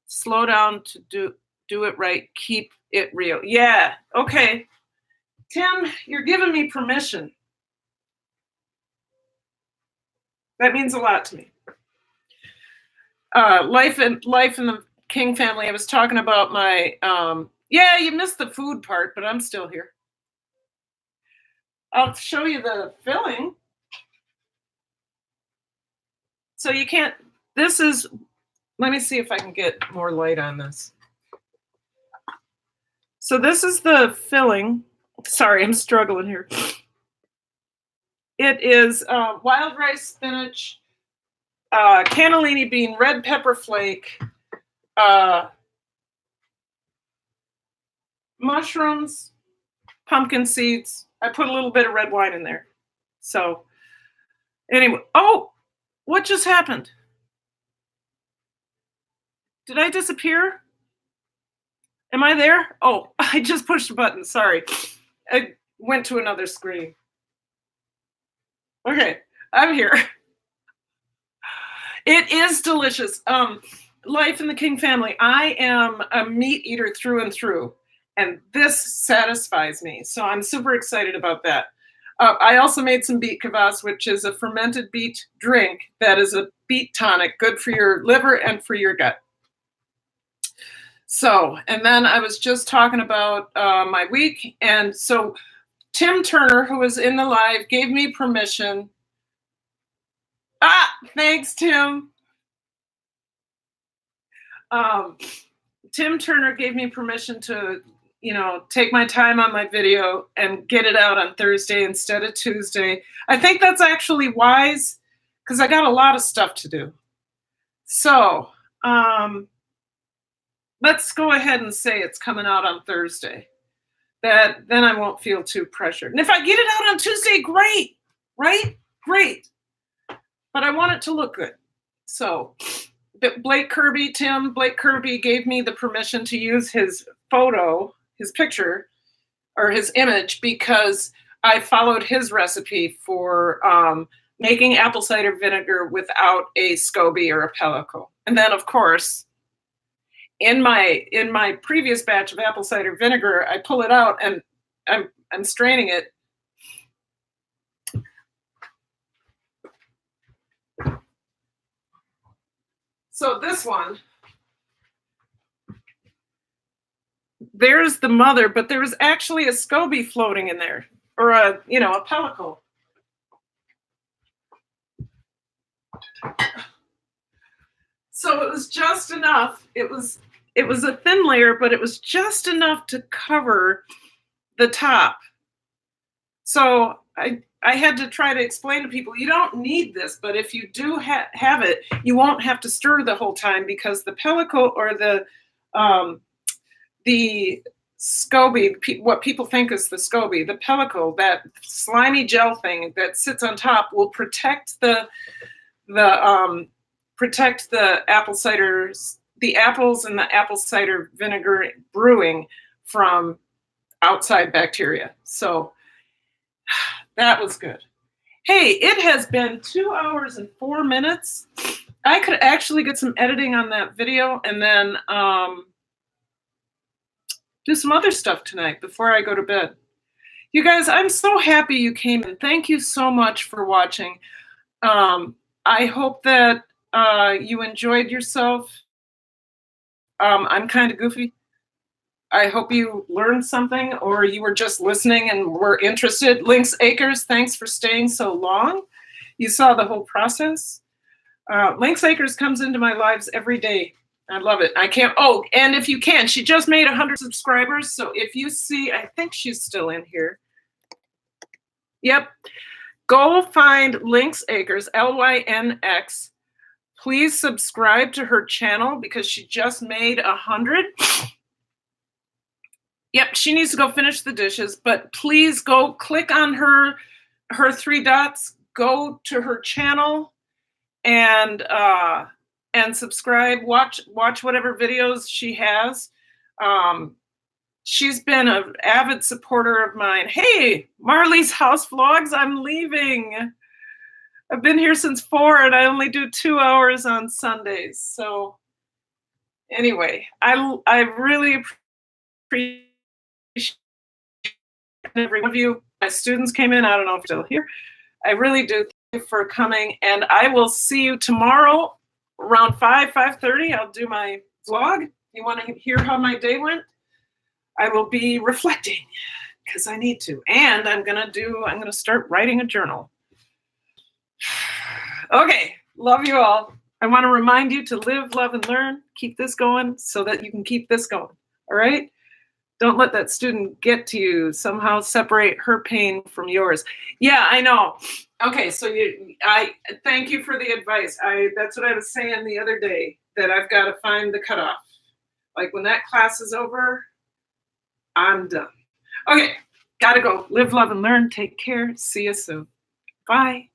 slow down to do it right. Keep it real. Yeah, okay. Tim, you're giving me permission. That means a lot to me. Life in the King family. I was talking about my, yeah, you missed the food part, but I'm still here. I'll show you the filling. So you can't, this is, let me see if I can get more light on this. So this is the filling. Sorry, I'm struggling here. It is wild rice, spinach, cannellini bean, red pepper flake, mushrooms, pumpkin seeds. I put a little bit of red wine in there. So anyway, oh, what just happened? Did I disappear? Am I there? Oh, I just pushed a button. Sorry. I went to another screen. Okay, I'm here. It is delicious. Life in the King family. I am a meat eater through and through, and this satisfies me. So I'm super excited about that. I also made some beet kvass, which is a fermented beet drink that is a beet tonic, good for your liver and for your gut. So, and then I was just talking about my week. And so Tim Turner, who was in the live, gave me permission. Thanks, Tim. Tim Turner gave me permission to, take my time on my video and get it out on Thursday instead of Tuesday. I think that's actually wise because I got a lot of stuff to do. So, let's go ahead and say it's coming out on Thursday. Then I won't feel too pressured. And if I get it out on Tuesday, great, right? Great. But I want it to look good. So Blake Kirby gave me the permission to use his photo, his picture, or his image because I followed his recipe for making apple cider vinegar without a SCOBY or a pellicle. And then, of course, in my previous batch of apple cider vinegar, I pull it out and I'm straining it. So this one, there's the mother, but there was actually a SCOBY floating in there, or a pellicle. So it was just enough. It was a thin layer, but it was just enough to cover the top. So I had to try to explain to people, you don't need this, but if you do have it, you won't have to stir the whole time because the pellicle or the SCOBY, what people think is the SCOBY, the pellicle, that slimy gel thing that sits on top, will protect the apple ciders, the apples and the apple cider vinegar brewing from outside bacteria. So that was good. Hey, it has been 2 hours and 4 minutes. I could actually get some editing on that video and then do some other stuff tonight before I go to bed. You guys, I'm so happy you came in. Thank you so much for watching. I hope that you enjoyed yourself. I'm kind of goofy. I hope you learned something or you were just listening and were interested. Lynx Acres, thanks for staying so long. You saw the whole process. Lynx Acres comes into my lives every day. I love it. I can't. Oh, and if you can, she just made 100 subscribers. So if you see, I think she's still in here. Yep. Go find Lynx Acres, Lynx. Please subscribe to her channel because she just made 100. Yep, she needs to go finish the dishes, but please go click on her 3 dots, go to her channel and subscribe, watch whatever videos she has. She's been an avid supporter of mine. Hey, Marley's House Vlogs, I'm leaving. I've been here since 4 and I only do 2 hours on Sundays. So anyway, I really appreciate every one of you. My students came in, I don't know if they're still here. I really do thank you for coming, and I will see you tomorrow around 5:30. I'll do my vlog. You want to hear how my day went? I will be reflecting because I need to, and I'm gonna start writing a journal. Okay, love you all. I want to remind you to live, love, and learn. Keep this going so that you can keep this going. All right? Don't let that student get to you. Somehow separate her pain from yours. Yeah, I know. Okay, so I thank you for the advice. That's what I was saying the other day, that I've got to find the cutoff. Like when that class is over, I'm done. Okay, gotta go. Live, love, and learn. Take care. See you soon. Bye.